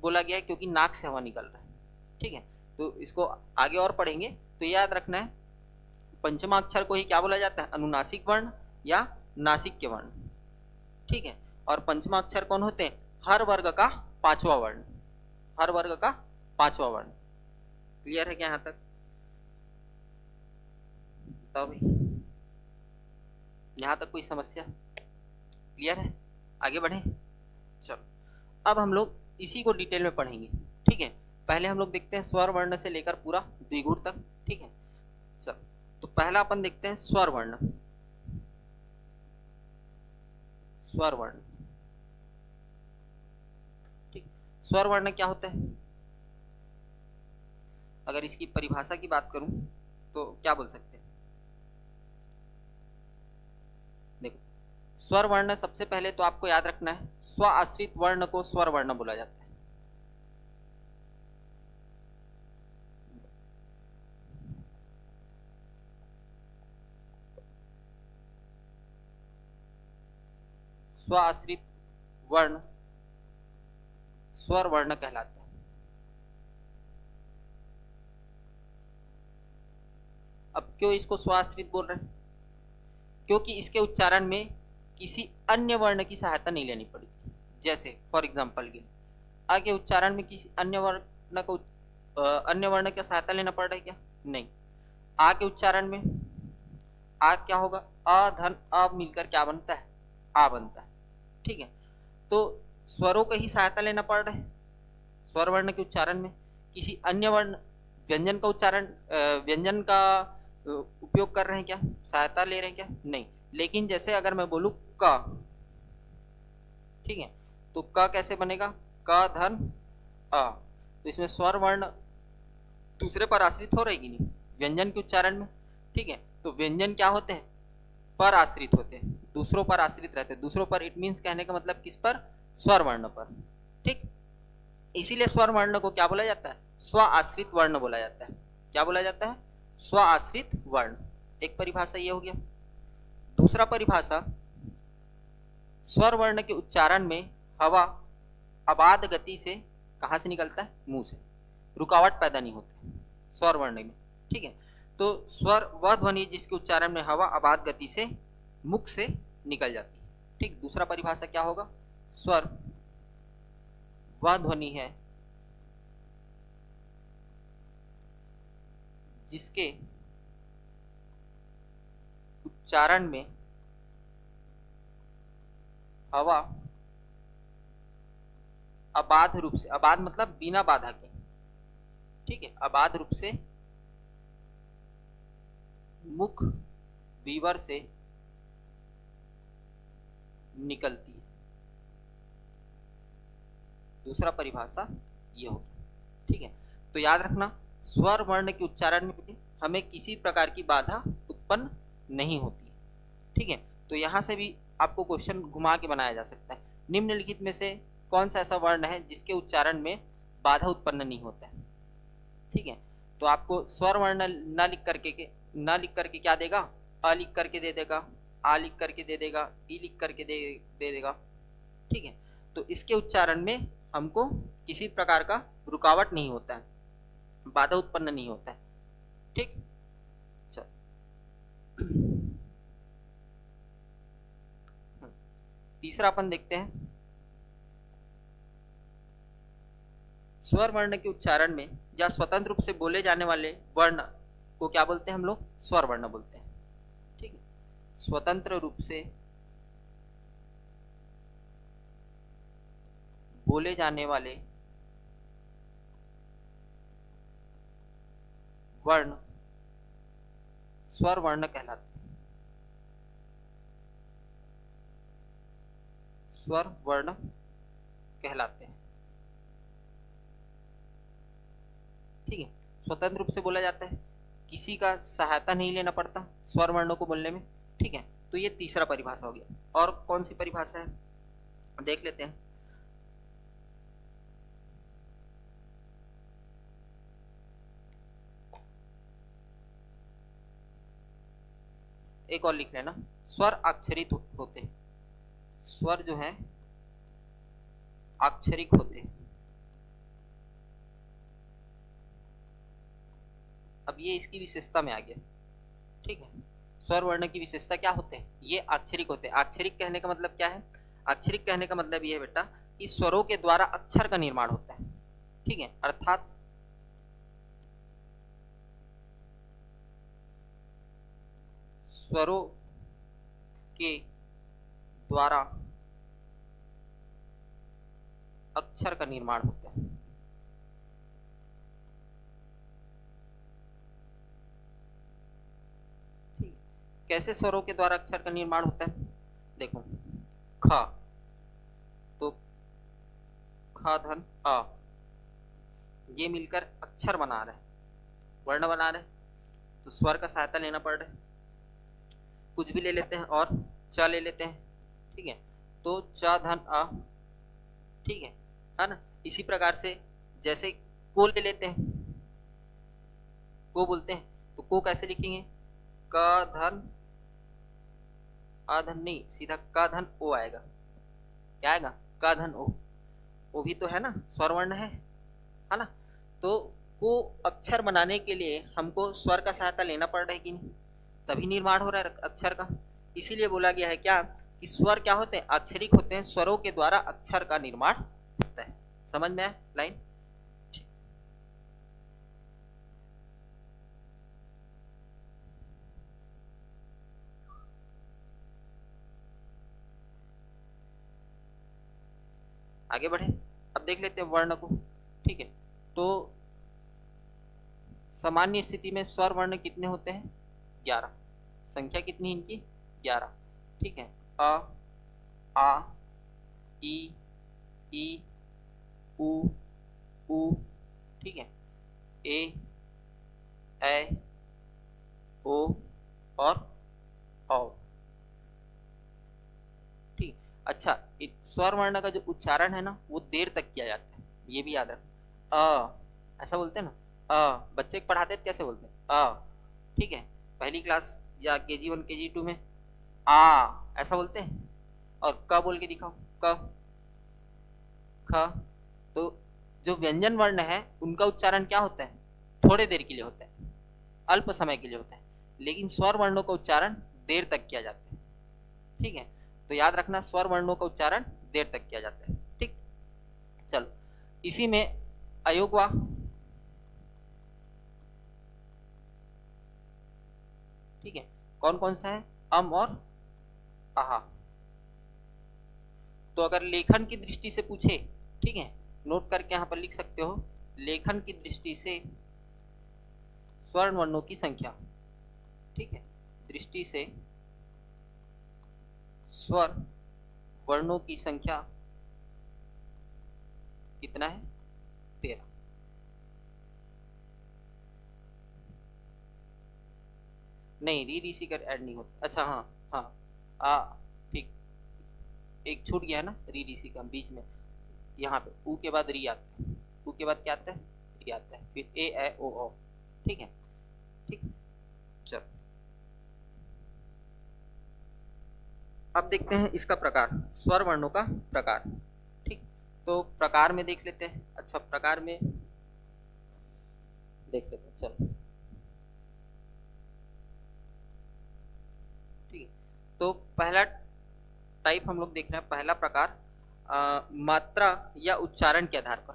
Speaker 1: बोला गया है क्योंकि नाक से हवा निकल रहा है। ठीक है, तो इसको आगे और पढ़ेंगे तो याद रखना है, पंचमाक्षर को ही क्या बोला जाता है? अनुनासिक वर्ण या नासिक्य वर्ण। ठीक है, और पंचमाक्षर कौन होते हैं? हर वर्ग का पांचवा वर्ण। हर वर्ग का पांचवा वर्ण। क्लियर है क्या यहां तक? बताओ भाई, यहां तक कोई समस्या? क्लियर है? आगे बढ़े? चलो, अब हम लोग इसी को डिटेल में पढ़ेंगे। ठीक है, पहले हम लोग देखते हैं स्वर वर्ण से लेकर पूरा द्विगुण तक। ठीक है, चलो, तो पहला अपन देखते हैं स्वर वर्ण। स्वर वर्ण। ठीक, स्वर वर्ण क्या होता है? अगर इसकी परिभाषा की बात करूं तो क्या बोल सकते हैं? देखो, स्वर वर्ण सबसे पहले तो आपको याद रखना है, स्व आश्रित वर्ण को स्वर वर्ण बोला जाता है। स्व आश्रित वर्ण स्वर वर्ण कहलाता है। अब क्यों इसको स्वाश्रित बोल रहे हैं? क्योंकि इसके उच्चारण में किसी अन्य वर्ण की सहायता नहीं लेनी पड़ेगी। जैसे फॉर एग्जाम्पल के आ के उच्चारण में किसी अन्य वर्ण को अन्य वर्ण की सहायता लेना पड़ रहा है क्या? नहीं। आ के उच्चारण में आ क्या होगा? अ धन अ मिलकर क्या बनता है? आ बनता है। ठीक है, तो स्वरों का ही सहायता लेना पड़ रहा है स्वर वर्ण के उच्चारण में। किसी अन्य वर्ण व्यंजन का उच्चारण व्यंजन का उपयोग कर रहे हैं क्या? सहायता ले रहे हैं क्या? नहीं। लेकिन जैसे अगर मैं बोलूं क, ठीक है, तो क कैसे बनेगा? क धन अ, तो इसमें स्वर वर्ण दूसरे पर आश्रित हो रहेगी नहीं व्यंजन के उच्चारण में। ठीक है, तो व्यंजन क्या होते हैं? पर आश्रित होते हैं, दूसरों पर आश्रित रहते हैं। दूसरों पर इट मीन्स कहने का मतलब किस पर? स्वर वर्ण पर। ठीक, इसीलिए स्वर वर्ण को क्या बोला जाता है? स्व आश्रित वर्ण बोला जाता है। क्या बोला जाता है? स्व आश्रित वर्ण। एक परिभाषा ये हो गया। दूसरा परिभाषा, स्वर वर्ण के उच्चारण में हवा अबाध गति से कहां से निकलता है? मुंह से। रुकावट पैदा नहीं होती स्वर वर्ण में। ठीक है, तो स्वर वह ध्वनि जिसके उच्चारण में हवा अबाध गति से मुख से निकल जाती है। ठीक, दूसरा परिभाषा क्या होगा? स्वर वह ध्वनि है जिसके उच्चारण में हवा अबाध रूप से, अबाध मतलब बिना बाधा के, ठीक है, अबाध रूप से मुख विवर से निकलती है। दूसरा परिभाषा ये होगी। ठीक है, तो याद रखना, स्वर वर्ण के उच्चारण में हमें किसी प्रकार की बाधा उत्पन्न नहीं होती। ठीक है, तो यहां से भी आपको क्वेश्चन घुमा के बनाया जा सकता है। निम्नलिखित में से कौन सा ऐसा वर्ण है जिसके उच्चारण में बाधा उत्पन्न नहीं होता है? ठीक है, तो आपको स्वर वर्ण न लिख करके क्या देगा? अ लिख करके दे देगा, आ लिख करके दे देगा, ई लिख करके दे देगा। ठीक है, तो इसके उच्चारण में हमको किसी प्रकार का रुकावट नहीं होता है, बाधा उत्पन्न नहीं होता है। ठीक, चल तीसरा अपन देखते हैं, स्वर वर्ण के उच्चारण में या स्वतंत्र रूप से बोले जाने वाले वर्ण को क्या बोलते हैं हम लोग? स्वर वर्ण बोलते हैं। ठीक है, स्वतंत्र रूप से बोले जाने वाले वर्ण स्वर वर्ण कहलाते हैं। स्वर वर्ण कहलाते हैं। ठीक है, स्वतंत्र रूप से बोला जाता है, किसी का सहायता नहीं लेना पड़ता स्वर वर्णों को बोलने में। ठीक है, तो ये तीसरा परिभाषा हो गया। और कौन सी परिभाषा है देख लेते हैं। एक और लिख लेना, स्वर अक्षरित होते हैं। स्वर जो है अक्षरिक होते हैं। अब ये इसकी विशेषता में आ गया। ठीक है, स्वर वर्ण की विशेषता क्या होते हैं? ये अक्षरिक होते हैं। अक्षरिक कहने का मतलब क्या है? अक्षरिक कहने का मतलब ये है बेटा कि स्वरों के द्वारा अक्षर का निर्माण होता है। ठीक है, अर्थात स्वरों के द्वारा अक्षर का निर्माण होता है। ठीक, कैसे स्वरों के द्वारा अक्षर का निर्माण होता है? देखो, ख, तो ख धन अ, ये मिलकर अक्षर बना रहे, वर्ण बना रहे, तो स्वर का सहायता लेना पड़ रहा है। कुछ भी ले लेते हैं और च ले लेते हैं। ठीक है, तो च धन अ, ठीक है ना। इसी प्रकार से जैसे को ले लेते हैं, को बोलते हैं, तो को कैसे लिखेंगे? क धन अ धन नहीं, सीधा क धन ओ आएगा। क्या आएगा? क धन ओ। वो भी तो है ना, स्वर वर्ण है ना। तो को अक्षर बनाने के लिए हमको स्वर का सहायता लेना पड़ रहा है कि नहीं, तभी निर्माण हो रहा है अक्षर का। इसीलिए बोला गया है क्या कि स्वर क्या होते हैं? अक्षरिक होते हैं, स्वरों के द्वारा अक्षर का निर्माण होता है। समझ में आया लाइन? आगे बढ़े, अब देख लेते हैं वर्ण को। ठीक है, तो सामान्य स्थिति में स्वर वर्ण कितने होते हैं? 11। संख्या कितनी इनकी? 11। ठीक है, अ, आ, ई, ई, उ, ऊ, ठीक है, ए, ओ और औ। ठीक, अच्छा, स्वर वर्ण का जो उच्चारण है ना वो देर तक किया जाता है, ये भी याद रखना। ऐसा बोलते हैं ना, बच्चे पढ़ाते हैं कैसे बोलते हैं? ठीक है, पहली क्लास या KG1 KG2 में आ ऐसा बोलते हैं, और क बोल के दिखाओ, क, ख। तो जो व्यंजन वर्ण है उनका उच्चारण क्या होता है? थोड़े देर के लिए होता है, अल्प समय के लिए होता है, लेकिन स्वर वर्णों का उच्चारण देर तक किया जाता है। ठीक है, तो याद रखना स्वर वर्णों का उच्चारण देर तक किया जाता है। ठीक, चलो, इसी में अयोग हुआ। ठीक है, कौन कौन सा है? अम और आहा। तो अगर लेखन की दृष्टि से पूछे, ठीक है, नोट करके यहां पर लिख सकते हो, लेखन की दृष्टि से स्वर्ण वर्णों की संख्या। ठीक है, दृष्टि से स्वर वर्णों की संख्या कितना है? 13। नहीं, री री सी कर ऐड नहीं होता। अच्छा, हाँ हाँ, आ, ठीक, एक छूट गया है ना, री री सी का बीच में, यहाँ पे ऊ के बाद री आता है, ऊ के बाद क्या आता है? री आता है, फिर ए ओ ओ। ठीक है, ठीक, चलो अब देखते हैं इसका प्रकार, स्वर वर्णों का प्रकार। ठीक, तो प्रकार में देख लेते हैं। अच्छा, प्रकार में देख लेते हैं, चलो। ठीक है, तो पहला टाइप हम लोग देख रहे हैं, पहला प्रकार मात्रा या उच्चारण के आधार पर।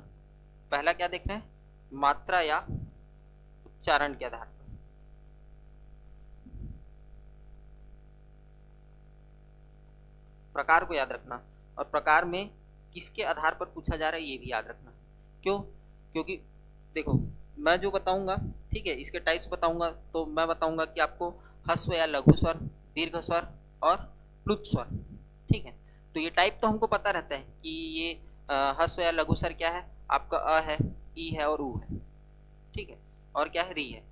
Speaker 1: पहला क्या देख रहे हैं? मात्रा या उच्चारण के आधार पर। प्रकार को याद रखना, और प्रकार में किसके आधार पर पूछा जा रहा है ये भी याद रखना। क्यों? क्योंकि देखो, मैं जो बताऊंगा, ठीक है, इसके टाइप्स बताऊंगा, तो मैं बताऊंगा कि आपको ह्रस्व या लघु स्वर, दीर्घ स्वर और प्लुत स्वर, ठीक है। तो ये टाइप तो हमको पता रहता है कि ये ह्रस्व या लघु स्वर क्या है, आपका अ है, ई है और ऊ है, ठीक है, और क्या है, री है।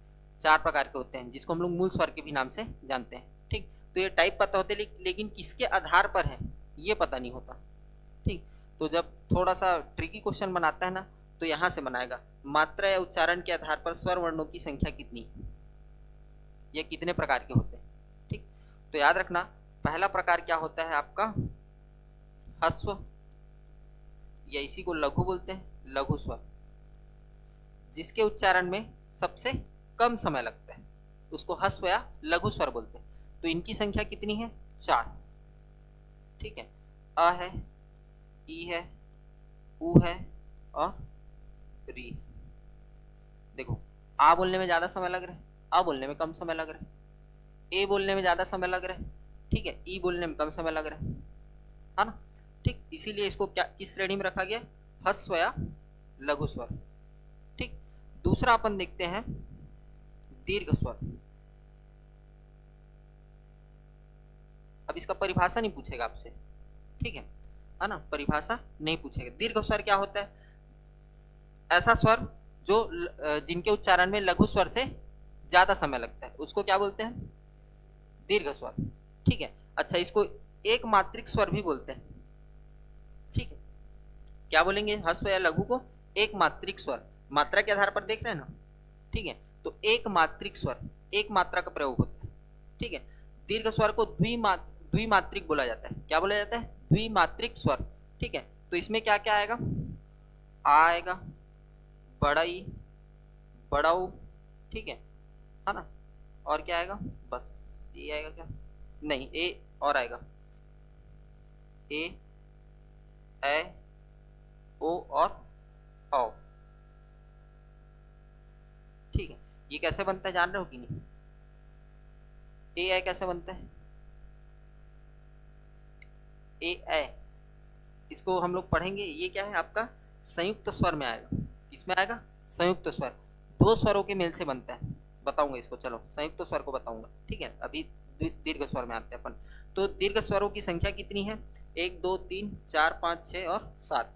Speaker 1: चार प्रकार के होते हैं जिसको हम लोग मूल स्वर के भी नाम से जानते हैं, ठीक। तो ये टाइप पता होते हैं, लेकिन किसके आधार पर है ये पता नहीं होता, ठीक। तो जब थोड़ा सा ट्रिकी क्वेश्चन बनाता है ना, तो यहां से बनाएगा, मात्रा या उच्चारण के आधार पर स्वर वर्णों की संख्या कितनी, ये कितने प्रकार के होते हैं, ठीक। तो याद रखना, पहला प्रकार क्या होता है आपका, ह्रस्व, या इसी को लघु बोलते हैं, लघु स्वर, जिसके उच्चारण में सबसे कम समय लगता है, उसको ह्रस्व या लघु स्वर बोलते हैं। तो इनकी संख्या कितनी है? 4, ठीक है। अ है, ई है, ऊ है और री है। देखो, आ बोलने में ज्यादा समय लग रहा है, आ बोलने में कम समय लग रहा है, ए बोलने में ज्यादा समय लग रहा है, ठीक है, ई बोलने में कम समय लग रहा है ना, ठीक। इसीलिए इसको क्या, किस श्रेणी में रखा गया? ह्रस्व या लघु स्वर, ठीक। दूसरा अपन देखते हैं दीर्घ स्वर। अब इसका परिभाषा नहीं पूछेगा आपसे, ठीक है ना, परिभाषा नहीं पूछेगा। दीर्घ स्वर क्या होता है? ऐसा स्वर जो जिनके उच्चारण में लघु स्वर से ज्यादा समय लगता है, उसको क्या बोलते हैं? दीर्घ स्वर, ठीक है। अच्छा, इसको एक मात्रिक स्वर भी बोलते हैं, ठीक है। क्या बोलेंगे? ह्रस्व या लघु को एक मात्रिक स्वर, मात्रा के आधार पर देख रहे हैं ना, ठीक है। तो एक मात्रिक स्वर, एक मात्रा का प्रयोग होता है, ठीक है। दीर्घ स्वर को द्विमात्रिक बोला जाता है। क्या बोला जाता है? द्विमात्रिक स्वर, ठीक है। तो इसमें क्या क्या आएगा? आ आएगा, बड़ई, बड़ऊ, ठीक है ना, और क्या आएगा? बस ये आएगा क्या? नहीं, ए और आएगा, ए, ए, ओ और औ, ठीक है। ये कैसे बनता है जान रहे हो कि नहीं? ए आई कैसे बनता है? ए आई, इसको हम लोग पढ़ेंगे, ये क्या है आपका? संयुक्त स्वर में आएगा। किसमें आएगा? संयुक्त स्वर, दो स्वरों के मेल से बनता है। बताऊंगा इसको, चलो संयुक्त स्वर को बताऊंगा, ठीक है। अभी दीर्घ स्वर में आते हैं अपन। तो दीर्घ स्वरों की संख्या कितनी है? 1 2 3 4 5 6 और 7।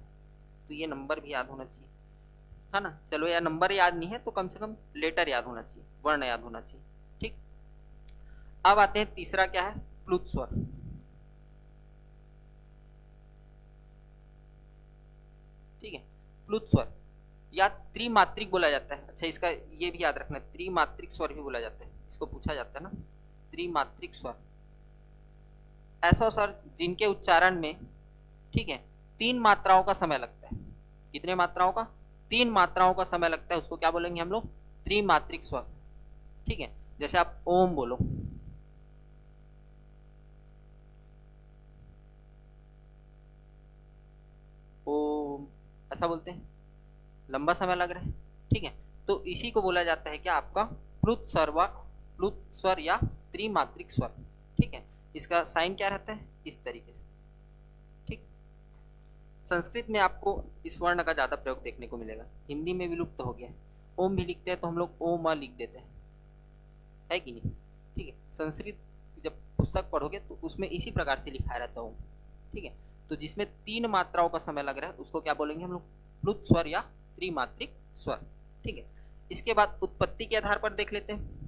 Speaker 1: तो ये नंबर भी याद होना चाहिए, है ना। चलो, यार नंबर याद नहीं है तो कम से कम लेटर याद होना चाहिए, वर्ण याद होना चाहिए, ठीक। अब आते हैं तीसरा, क्या है? प्लुत स्वर, ठीक है। प्लुत स्वर या त्रिमात्रिक बोला जाता है। अच्छा, इसका ये भी याद रखना, त्रिमात्रिक स्वर भी बोला जाता है, इसको पूछा जाता है ना, त्रिमात्रिक स्वर। ऐसा स्वर जिनके उच्चारण में, ठीक है, 3 मात्राओं का समय लगता है। कितने मात्राओं का? 3 मात्राओं का समय लगता है, उसको क्या बोलेंगे हम लोग? त्रिमात्रिक स्वर, ठीक है। जैसे आप ओम बोलो, ओम, ऐसा बोलते हैं, लंबा समय लग रहा है, ठीक है। तो इसी को बोला जाता है क्या? आपका प्लुत स्वर व प्लुत स्वर या त्रिमात्रिक स्वर, ठीक है। इसका साइन क्या रहता है? इस तरीके से, ठीक। संस्कृत में आपको इस वर्ण का ज्यादा प्रयोग देखने को मिलेगा, हिंदी में विलुप्त हो गया है। ओम भी लिखते हैं तो हम लोग ओम लिख देते हैं, है कि नहीं? ठीक है। संस्कृत जब पुस्तक पढ़ोगे तो उसमें इसी प्रकार से लिखा रहता है ओम, ठीक है। तो जिसमें 3 मात्राओं का समय लग रहा है उसको क्या बोलेंगे हम लोग? प्लुत स्वर या त्रिमात्रिक स्वर, ठीक है। इसके बाद उत्पत्ति के आधार पर देख लेते हैं।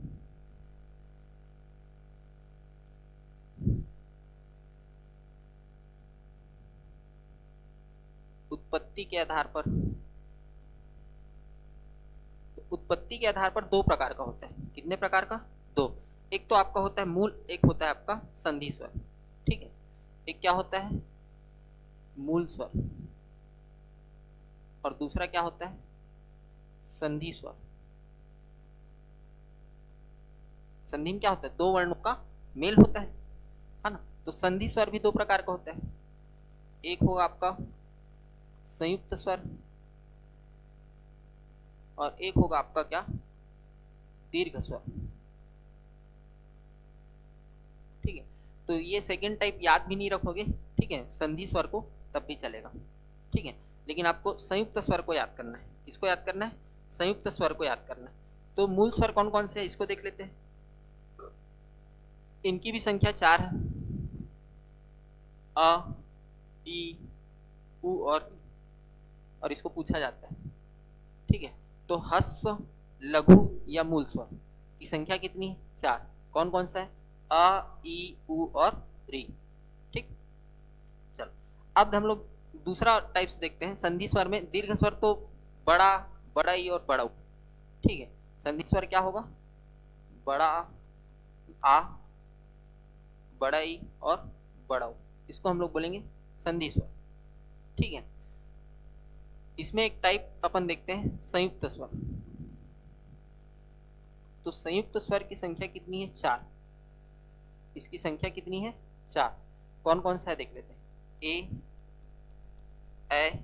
Speaker 1: उत्पत्ति के आधार पर, उत्पत्ति के आधार पर 2 प्रकार का होता है। कितने प्रकार का? 2। एक तो आपका होता है मूल, एक होता है आपका संधि स्वर, ठीक है। एक क्या होता है? मूल स्वर, और दूसरा क्या होता है? संधि स्वर। संधि में क्या होता है? 2 वर्णों का मेल होता है ना। तो संधि स्वर भी दो प्रकार का होता है, एक होगा आपका संयुक्त स्वर और एक होगा आपका क्या, दीर्घ स्वर। ठीक है, तो ये सेकंड टाइप याद भी नहीं रखोगे, ठीक है, संधि स्वर को, तब भी चलेगा। ठीक है, लेकिन आपको संयुक्त स्वर को याद करना है। किसको याद करना है? संयुक्त स्वर को याद करना है। तो मूल स्वर कौन कौन से है इसको देख लेते हैं। इनकी भी संख्या 4 है, अ, ई, उ और इसको पूछा जाता है। ठीक है, तो ह्रस्व, लघु या मूल स्वर की संख्या कितनी है? 4। कौन कौन सा है? अ, ई, उ और री। ठीक, चलो अब हम लोग दूसरा टाइप्स देखते हैं। संधि स्वर में दीर्घ स्वर तो बड़ा, बड़ा ई और बड़ा उ। ठीक है, संधि स्वर क्या होगा? बड़ा आ, बड़ा ई और बड़ा उ, इसको हम लोग बोलेंगे संधि स्वर। ठीक है, इसमें एक टाइप अपन देखते हैं संयुक्त स्वर। तो संयुक्त स्वर की संख्या कितनी है? 4। इसकी संख्या कितनी है? 4। कौन कौन सा है देख लेते हैं। ए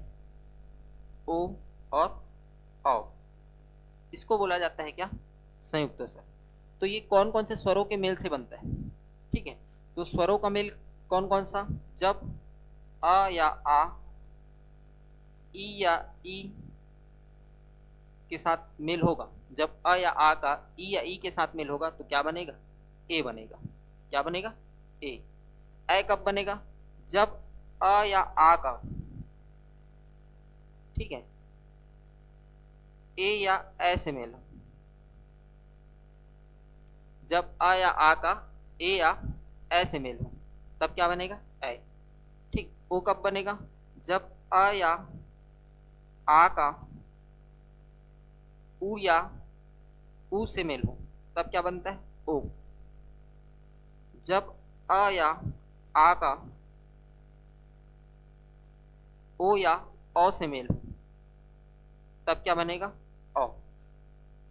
Speaker 1: ओ और औ, इसको बोला जाता है क्या? संयुक्त स्वर। तो ये कौन कौन से स्वरों के मेल से बनता है? ठीक है, तो स्वरों का मेल कौन कौन सा? जब अ या आ, ई या ई के साथ मेल होगा, जब अ या आ का ई या ई के साथ मेल होगा तो क्या बनेगा? ए बनेगा। क्या बनेगा? ए। ए कब बनेगा? जब अ या आ का, ठीक है, ए या ए से मेल हो। जब अ या आ का ए या ए से मेल हो तब क्या बनेगा? ए। ठीक, ओ कब बनेगा? जब अ या आ का उ या उ से मेल हो तब क्या बनता है? ओ। जब अ या आ का ओ या औ से मेल हो तब क्या बनेगा? औ।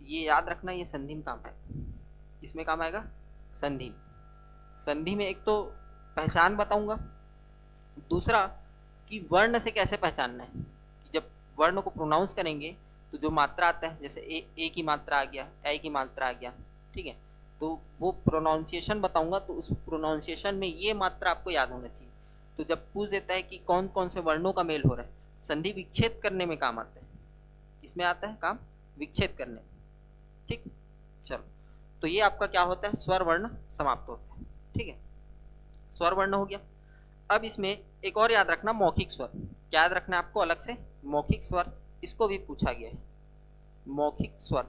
Speaker 1: ये याद रखना, ये संधि में काम आएगा। किसमें काम आएगा? संधि में। संधि में एक तो पहचान बताऊंगा, दूसरा कि वर्ण से कैसे पहचानना है। कि जब वर्ण को प्रोनाउंस करेंगे तो जो मात्रा आता है, जैसे ए की मात्रा आ गया, ए की मात्रा आ गया, ठीक है, तो वो प्रोनाउंसिएशन बताऊंगा, तो उस प्रोनाउंसिएशन में ये मात्रा आपको याद होना चाहिए। तो जब पूछ देता है कि कौन कौन से वर्णों का मेल हो रहा है, संधि विच्छेद करने में काम आता है। इसमें आता है काम? विच्छेद करने में। ठीक, चलो, तो ये आपका क्या होता है? स्वर वर्ण समाप्त होता है। ठीक है, स्वर वर्ण हो गया। अब इसमें एक और याद रखना, मौखिक स्वर। क्या याद रखना है आपको अलग से? मौखिक स्वर, इसको भी पूछा गया है। मौखिक स्वर,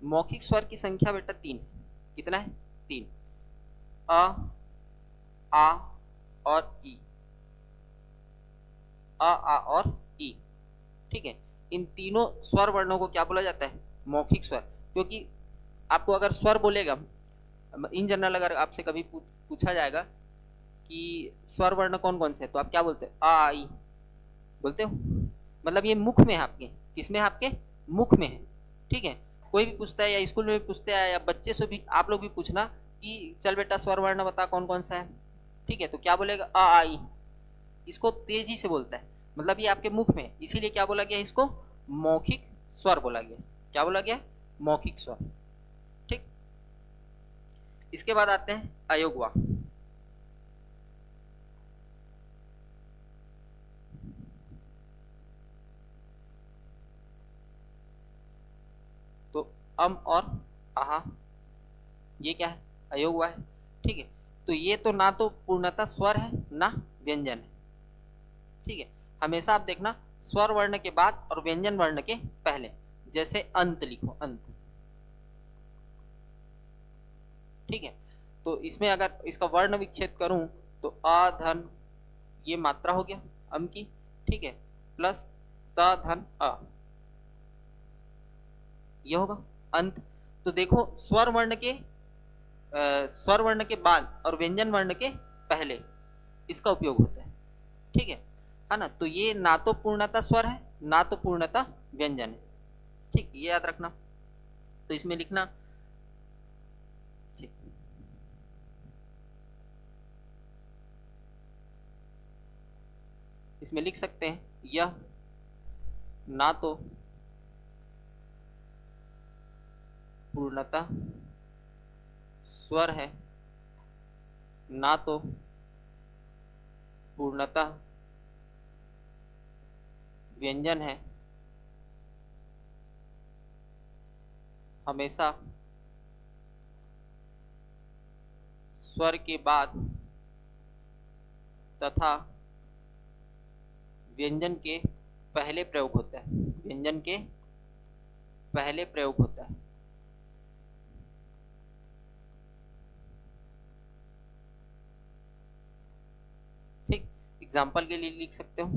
Speaker 1: मौखिक स्वर की संख्या बेटा 3। कितना है? 3। अ, आ और ई। आ और ई। ठीक है, इन तीनों स्वर वर्णों को क्या बोला जाता है? मौखिक स्वर। क्योंकि आपको अगर स्वर बोलेगा, इन जनरल अगर आपसे कभी पूछा जाएगा कि स्वर वर्ण कौन कौन से है, तो आप क्या बोलते हो? आ ई बोलते हो। मतलब ये मुख में है आपके। किसमें है? आपके मुख में है। ठीक है, कोई भी पूछता है या स्कूल में भी पूछते हैं या बच्चे से भी आप लोग भी पूछना कि चल बेटा स्वर वर्ण बता कौन कौन सा है। ठीक है, तो क्या बोलेगा? आ आई। इसको तेजी से बोलता है, मतलब ये आपके मुख में, इसीलिए क्या बोला गया? इसको मौखिक स्वर बोला गया। क्या बोला गया? मौखिक स्वर। ठीक, इसके बाद आते हैं अयोगवा। तो अम और आहा, ये क्या है? अयोगवा है। ठीक है, तो ये तो ना तो पूर्णतः स्वर है ना व्यंजन है। ठीक है, हमेशा आप देखना स्वर वर्ण के बाद और व्यंजन वर्ण के पहले। जैसे अंत लिखो, अंत। ठीक है, तो इसमें अगर इसका वर्ण विच्छेद करूं तो अ धन, ये मात्रा हो गया अम की, ठीक है, प्लस त धन अ, ये होगा अंत। तो देखो स्वर वर्ण के स्वर वर्ण के बाद और व्यंजन वर्ण के पहले इसका उपयोग होता है। ठीक है ना? तो ये ना तो पूर्णतः स्वर है ना तो पूर्णतः व्यंजन है। ठीक, ये याद रखना। तो इसमें लिखना, ठीक, इसमें लिख सकते हैं यह ना तो पूर्णतः स्वर है, ना तो पूर्णतः व्यंजन है, हमेशा स्वर के बाद तथा व्यंजन के पहले प्रयोग होता है, व्यंजन के पहले प्रयोग होता है। ठीक, एग्जाम्पल के लिए लिख सकते हो,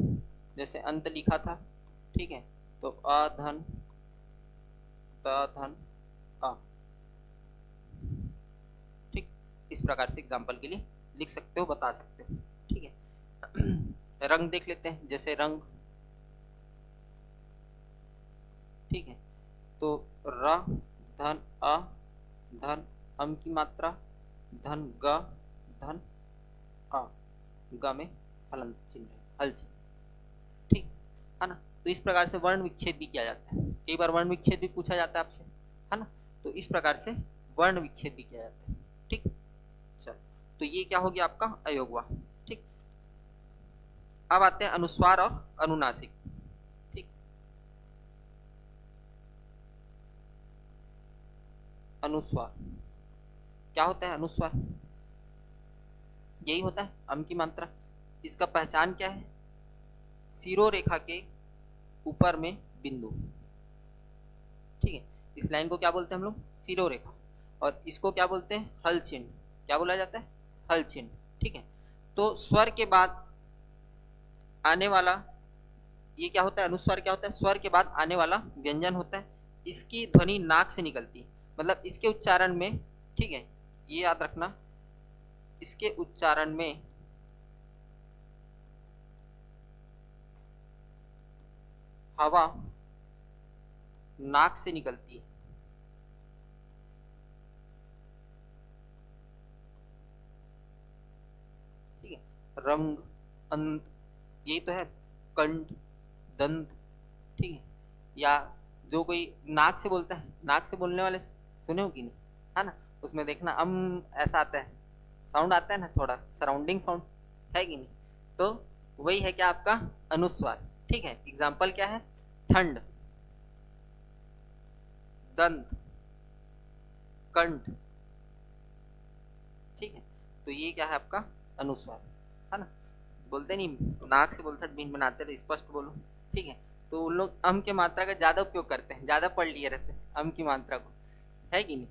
Speaker 1: जैसे अंत लिखा था, ठीक है, तो अधन तधन अ, ठीक, इस प्रकार से एग्जाम्पल के लिए लिख सकते हो, बता सकते हो। ठीक है, रंग देख लेते हैं, जैसे रंग, ठीक है, तो र धन अ धन अम की मात्रा धन ग धन अ, ग में हलंत चिन्ह है, हल चिन्ह, ठीक है ना। तो इस प्रकार से वर्ण विच्छेद भी किया जाता है, कई बार वर्ण विच्छेद भी पूछा जाता है आपसे, है ना। तो इस प्रकार से वर्ण विच्छेद भी किया जाता है। ठीक, चलो, तो ये क्या हो गया आपका अयोग हुआ। ठीक, अब आते हैं अनुस्वार और अनुनासिक। ठीक, अनुस्वार क्या होता है? अनुस्वार यही होता है अम की मात्रा। इसका पहचान क्या है? सिरो रेखा के ऊपर में बिंदु। ठीक है, इस लाइन को क्या बोलते हैं हम लोग? सिरो रेखा। और इसको क्या बोलते हैं? हल चिन्ह। क्या बोला जाता है? हल चिन्ह। ठीक है, तो स्वर के बाद आने वाला ये क्या होता है? अनुस्वार क्या होता है? स्वर के बाद आने वाला व्यंजन होता है। इसकी ध्वनि नाक से निकलती है, मतलब इसके उच्चारण में, ठीक है, ये याद रखना, इसके उच्चारण में हवा नाक से निकलती है। ठीक है, रंग, अंत, ये तो है, कंठ, दंत, ठीक है, या जो कोई नाक से बोलता है, नाक से बोलने वाले सुने हो कि नहीं, है ना, उसमें देखना ऐसा आता है, साउंड आता है ना, थोड़ा सराउंडिंग साउंड, है कि नहीं? तो वही है क्या आपका अनुस्वार। ठीक है, एग्जाम्पल क्या है? ठंड, दंत, कंठ। ठीक है, तो ये क्या है आपका अनुस्वार, है ना। बोलते नहीं, नाक से बोलते भिन्न बनाते तो स्पष्ट बोलो। ठीक है, तो उन लोग अम के मात्रा का ज्यादा उपयोग करते हैं, ज्यादा पढ़ लिए रहते हैं अम की मात्रा को, है कि नहीं?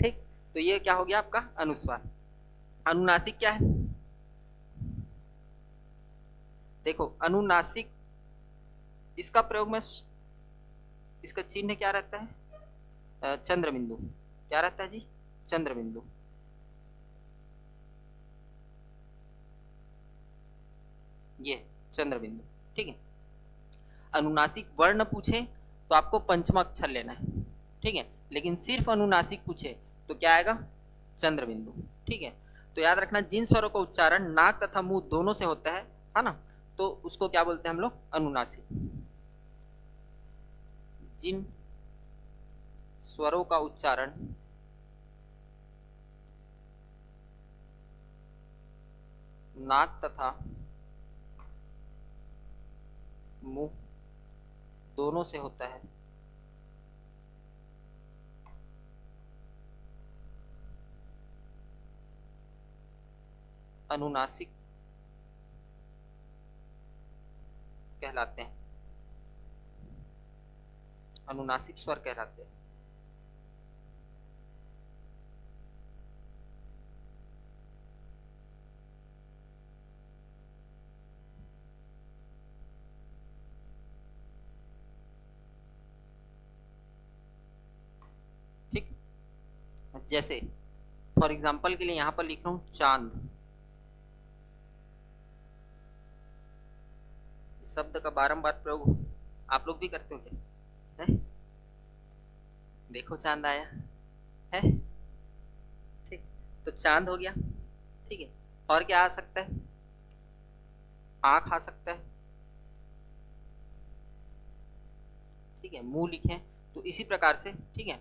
Speaker 1: ठीक, तो ये क्या हो गया आपका अनुस्वार। अनुनासिक क्या है? देखो, अनुनासिक, इसका प्रयोग में इसका चिन्ह क्या रहता है? चंद्र बिंदु। क्या रहता है जी? चंद्र बिंदु। ये चंद्र बिंदु। ठीक है, अनुनासिक वर्ण पूछे तो आपको पंचमा अक्षर लेना है, ठीक है, लेकिन सिर्फ अनुनासिक पूछे तो क्या आएगा? चंद्र बिंदु। ठीक है, तो याद रखना, जिन स्वरों का उच्चारण नाक तथा मुंह दोनों से होता है ना, तो उसको क्या बोलते हैं हम लोग? अनुनासिक। जिन स्वरों का उच्चारण नाक तथा मुंह दोनों से होता है, अनुनासिक कहलाते हैं, अनुनासिक स्वर कहलाते हैं। ठीक, जैसे फॉर एग्जाम्पल के लिए यहां पर लिख रहा हूं चांद, शब्द का बारंबार प्रयोग आप लोग भी करते हो क्या? है? देखो चांद आया है, ठीक, तो चांद हो गया। ठीक है, और क्या आ सकता है? आंख आ सकता है, ठीक है, मुंह लिखें, तो इसी प्रकार से, ठीक है,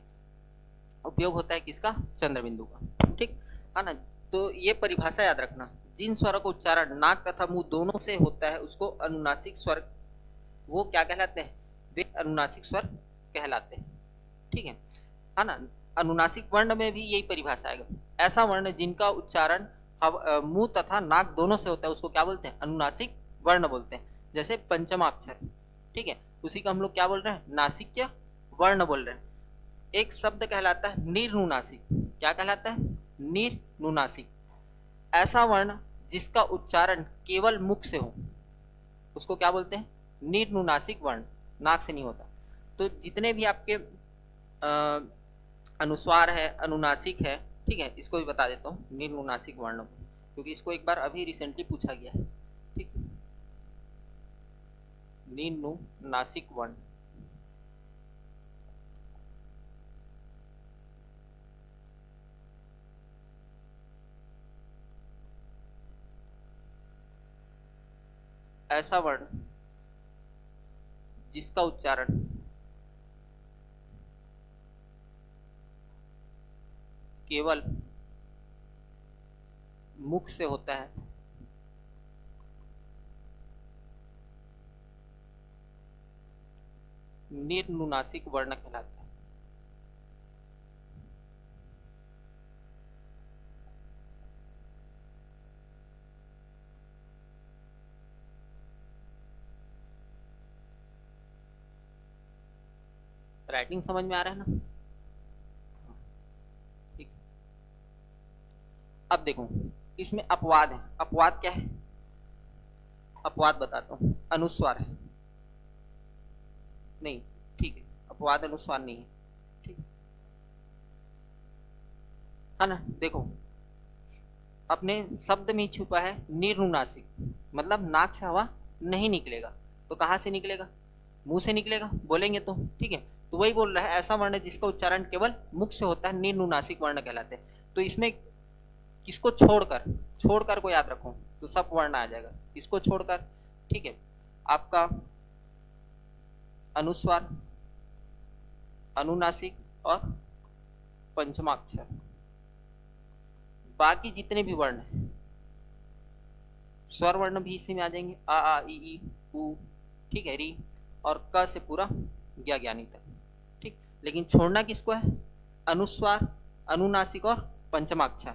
Speaker 1: उपयोग होता है किसका, चंद्र बिंदु का, ठीक है ना। तो ये परिभाषा याद रखना, जिन स्वरों का उच्चारण नाक तथा मुंह दोनों से होता है उसको अनुनासिक स्वर, वो क्या कहलाते हैं, वे अनुनासिक स्वर कहलाते हैं, ठीक है ना। अनुनासिक वर्ण में भी यही परिभाषा आएगा, ऐसा वर्ण जिनका उच्चारण मुंह तथा नाक दोनों से होता है उसको क्या बोलते हैं, अनुनासिक वर्ण बोलते हैं। जैसे पंचमाक्षर, ठीक है, उसी का हम लोग क्या बोल रहे हैं, नासिक्य वर्ण बोल रहे हैं। एक शब्द कहलाता है निर्नुनासिक, क्या कहलाता है, निर्नुनासिक, ऐसा वर्ण जिसका उच्चारण केवल मुख से हो उसको क्या बोलते हैं, निर्नुनासिक वर्ण, नाक से नहीं होता। तो जितने भी आपके अनुस्वार है, अनुनासिक है, ठीक है, इसको भी बता देता हूँ निर्नुनासिक वर्ण, क्योंकि इसको एक बार अभी रिसेंटली पूछा गया है, ठीक, निर्नुनासिक वर्ण। ऐसा वर्ण जिसका उच्चारण केवल मुख से होता है, निर्नुनासिक वर्ण कहलाता है। राइटिंग समझ में आ रहा है ना, ठीक। अब देखो इसमें अपवाद है, अपवाद क्या है, अपवाद बताता हूं, अनुस्वार है, नहीं, ठीक है, अपवाद अनुस्वार नहीं है, ठीक है ना। देखो अपने शब्द में छुपा है निर्नुनासिक, मतलब नाक से हवा नहीं निकलेगा, तो कहां से निकलेगा, मुंह से निकलेगा, बोलेंगे तो, ठीक है। तो वही बोल रहा है ऐसा वर्ण जिसका उच्चारण केवल मुख से होता है निर्नुनासिक वर्ण कहलाते हैं। तो इसमें किसको छोड़कर, छोड़कर को याद रखो तो सब वर्ण आ जाएगा, किसको छोड़कर, ठीक है, आपका अनुस्वार, अनुनासिक और पंचमाक्षर, बाकी जितने भी वर्ण हैं स्वर वर्ण भी इसी में आ जाएंगे, आ ई उ, ठीक है, री और क से पूरा ज्ञा ज्ञानी तक, ठीक। लेकिन छोड़ना किसको है, अनुस्वार, अनुनासिक और पंचमाक्षर,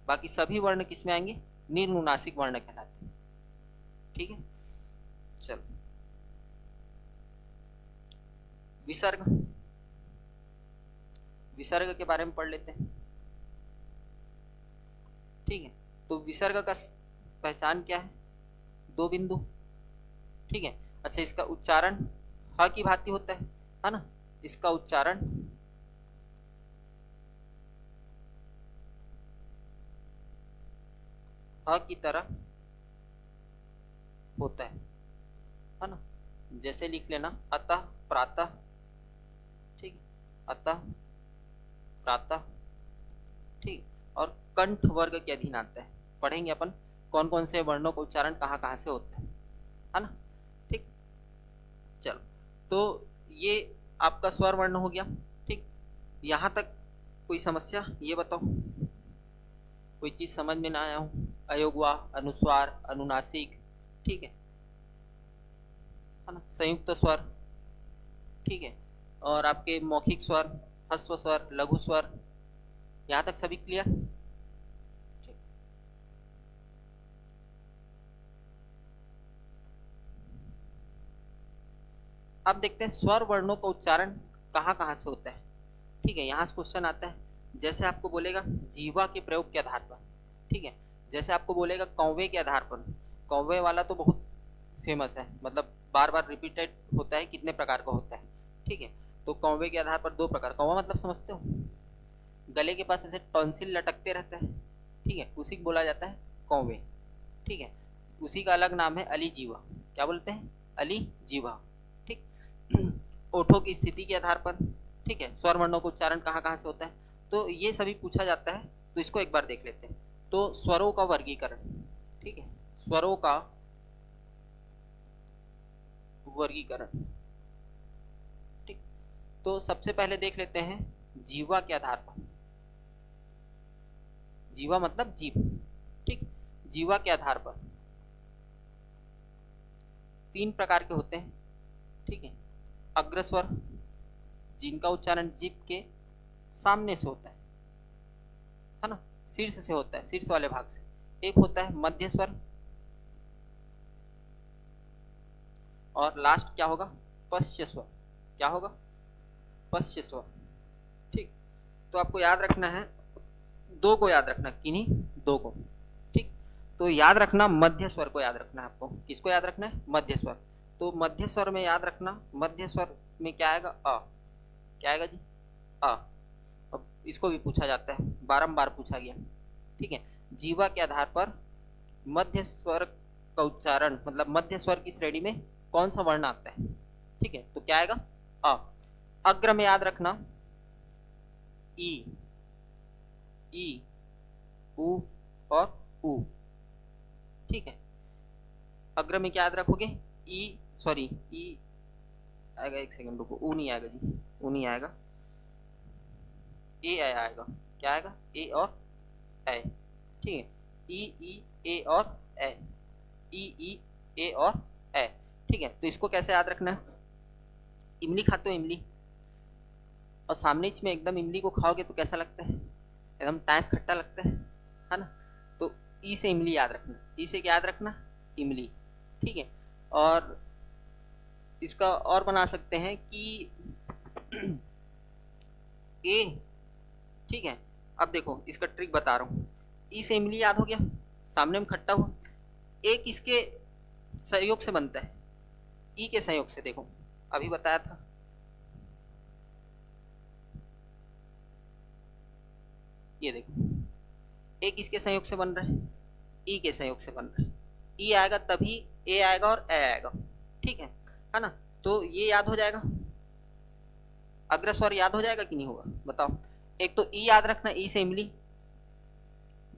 Speaker 1: बाकी सभी वर्ण किस में आएंगे, निर्नुनासिक वर्ण कहलाते हैं, ठीक है। चलो विसर्ग, विसर्ग के बारे में पढ़ लेते हैं, ठीक है। तो विसर्ग का पहचान क्या है, दो बिंदु, ठीक है। अच्छा इसका उच्चारण ह की भांति होता है ना, इसका उच्चारण ह की तरह होता है ना। जैसे लिख लेना अतः प्रातः, ठीक, अतः प्रातः, ठीक। और कंठ वर्ग के अधीन आता है, पढ़ेंगे अपन कौन कौन से वर्णों का उच्चारण कहाँ कहाँ से होता है ना, ठीक। चलो तो ये आपका स्वर वर्ण हो गया, ठीक। यहां तक कोई समस्या, ये बताओ कोई चीज समझ में ना आया हो, अयोगवा, अनुस्वार, अनुनासिक, ठीक है ना, संयुक्त स्वर, ठीक है, और आपके मौखिक स्वर, ह्रस्व स्वर, लघु स्वर, यहां तक सभी क्लियर, ठीक। अब देखते हैं स्वर वर्णों का उच्चारण कहाँ कहाँ से होता है, ठीक है। यहां से क्वेश्चन आता है, जैसे आपको बोलेगा जीवा के प्रयोग के आधार पर, ठीक है, जैसे आपको बोलेगा कौवे के आधार पर, कौवे वाला तो बहुत फेमस है, मतलब बार बार रिपीटेड होता है, कितने प्रकार का होता है, ठीक है। तो कौवे के आधार पर दो प्रकार, कौवा मतलब समझते हो, गले के पास ऐसे टॉन्सिल लटकते रहता है, ठीक है, उसी को बोला जाता है कौवे, ठीक है। उसी का अलग नाम है अली जीवा, क्या बोलते हैं, अली जीवा, ठीक। ओठों की स्थिति के आधार पर, ठीक है, स्वर वर्णों का उच्चारण कहाँ कहाँ से होता है, तो ये सभी पूछा जाता है, तो इसको एक बार देख लेते हैं। तो स्वरों का वर्गीकरण, ठीक है, स्वरों का वर्गीकरण, तो सबसे पहले देख लेते हैं जीवा के आधार पर। जीवा मतलब जीव, ठीक। जीवा के आधार पर 3 प्रकार के होते हैं, ठीक है। अग्रस्वर, जिनका उच्चारण जीभ के सामने से होता है ना, शीर्ष से होता है, शीर्ष वाले भाग से। एक होता है मध्य स्वर, और लास्ट क्या होगा, पश्च स्वर। क्या होगा, पश्च स्वर, ठीक। तो आपको याद रखना है, 2 को याद रखना, किन्हीं 2 को, ठीक। तो याद रखना मध्य स्वर को याद रखना है आपको। किसको याद रखना है, मध्य स्वर। तो मध्य स्वर में याद रखना, मध्य स्वर में क्या आएगा, अ। क्या आएगा जी, अ। अब इसको भी पूछा जाता है, बारंबार पूछा गया, ठीक है। जीवा के आधार पर मध्य स्वर का उच्चारण, मतलब मध्य स्वर की श्रेणी में कौन सा वर्ण आता है, ठीक है। तो क्या आएगा, अ। अग्र में याद रखना ई, ई, उ और उ, ठीक है। अग्र में क्या याद रखोगे, ई, सॉरी ई आएगा, एक सेकंड रुको, ऊ नहीं आएगा जी, ऊ नहीं आएगा, ए आएगा। क्या आएगा, ए और ए, ठीक है। ई ए और ए, ई ए और ए, ठीक है। तो इसको कैसे याद रखना है, इमली खाते हो, इमली, और सामने में एकदम इमली को खाओगे तो कैसा लगता है, एकदम टाइस खट्टा लगता है ना। तो ई से इमली याद रखना, ई से क्या याद रखना, इमली, ठीक है। और इसका और बना सकते हैं कि ए, ठीक है। अब देखो इसका ट्रिक बता रहा हूँ, ई से इमली याद हो गया, सामने में खट्टा हुआ। ए किसके सहयोग से बनता है, ई के सहयोग से। देखो अभी बताया था, ये देखो ए किसके सहयोग से बन रहा है, ई के सहयोग से बन रहा है। ई आएगा तभी ए आएगा और ए आएगा, ठीक है ना। तो ये याद हो जाएगा, अग्रस्वर याद हो जाएगा कि नहीं होगा, बताओ। एक तो ई याद रखना, ई से इमली,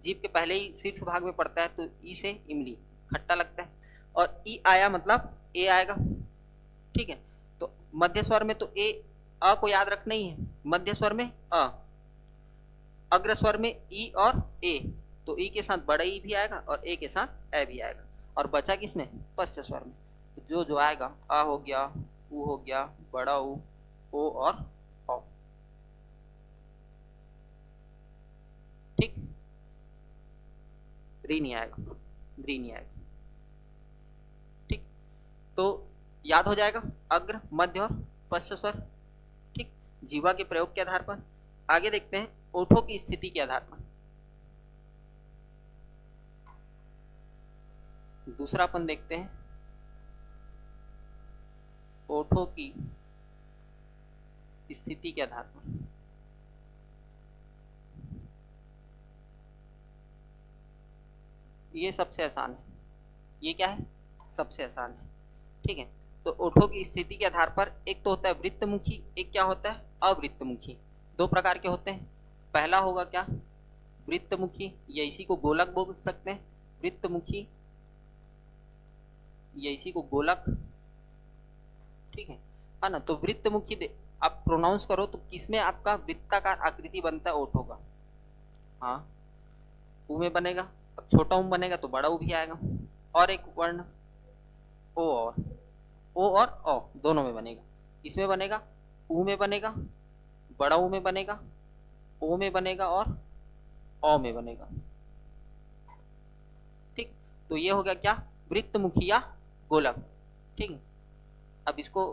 Speaker 1: जीभ के पहले ही शीर्ष भाग में पड़ता है, तो ई से इमली खट्टा लगता है। और ई आया मतलब ए आएगा, ठीक है। तो मध्य स्वर में तो ए, अ को याद रखना ही है, मध्य स्वर में अ, अग्र स्वर में ई और ए, तो ई के साथ बड़ा ई भी आएगा और ए के साथ ए भी आएगा। और बचा किसमें, पश्च स्वर में। तो जो आएगा, आ हो गया, उ हो गया, बड़ा उ, ओ और औ, ठीक। री नहीं आएगा, री नहीं आएगा, ठीक। तो याद हो जाएगा अग्र, मध्य और पश्च स्वर, ठीक। जीवा के प्रयोग के आधार पर। आगे देखते हैं ओठों की स्थिति के आधार पर। दूसरा अपन देखते हैं ओठों की स्थिति के आधार पर। ये सबसे आसान है, ये क्या है, सबसे आसान है, ठीक है। तो ओठों की स्थिति के आधार पर एक तो होता है वृत्तमुखी, एक क्या होता है, अवृत्तमुखी। 2 प्रकार के होते हैं। पहला होगा क्या, वृत्तमुखी, या इसी को गोलक बोल सकते हैं, वृत्तमुखी या इसी को गोलक, ठीक है ना। तो वृत्तमुखी आप प्रोनाउंस करो तो किसमें आपका वृत्ताकार आकृति बनता है ओठों का, हाँ, ऊ में बनेगा। अब छोटा ऊ बनेगा तो बड़ा ऊ भी आएगा। और एक वर्ण ओ, और ओ और औ दोनों में बनेगा। इसमें बनेगा, ऊ में बनेगा, बड़ा ऊ में बनेगा, ओ में बनेगा और औ में बनेगा, ठीक। तो ये हो गया क्या, वृत्तमुखी या गोलक, ठीक है। अब इसको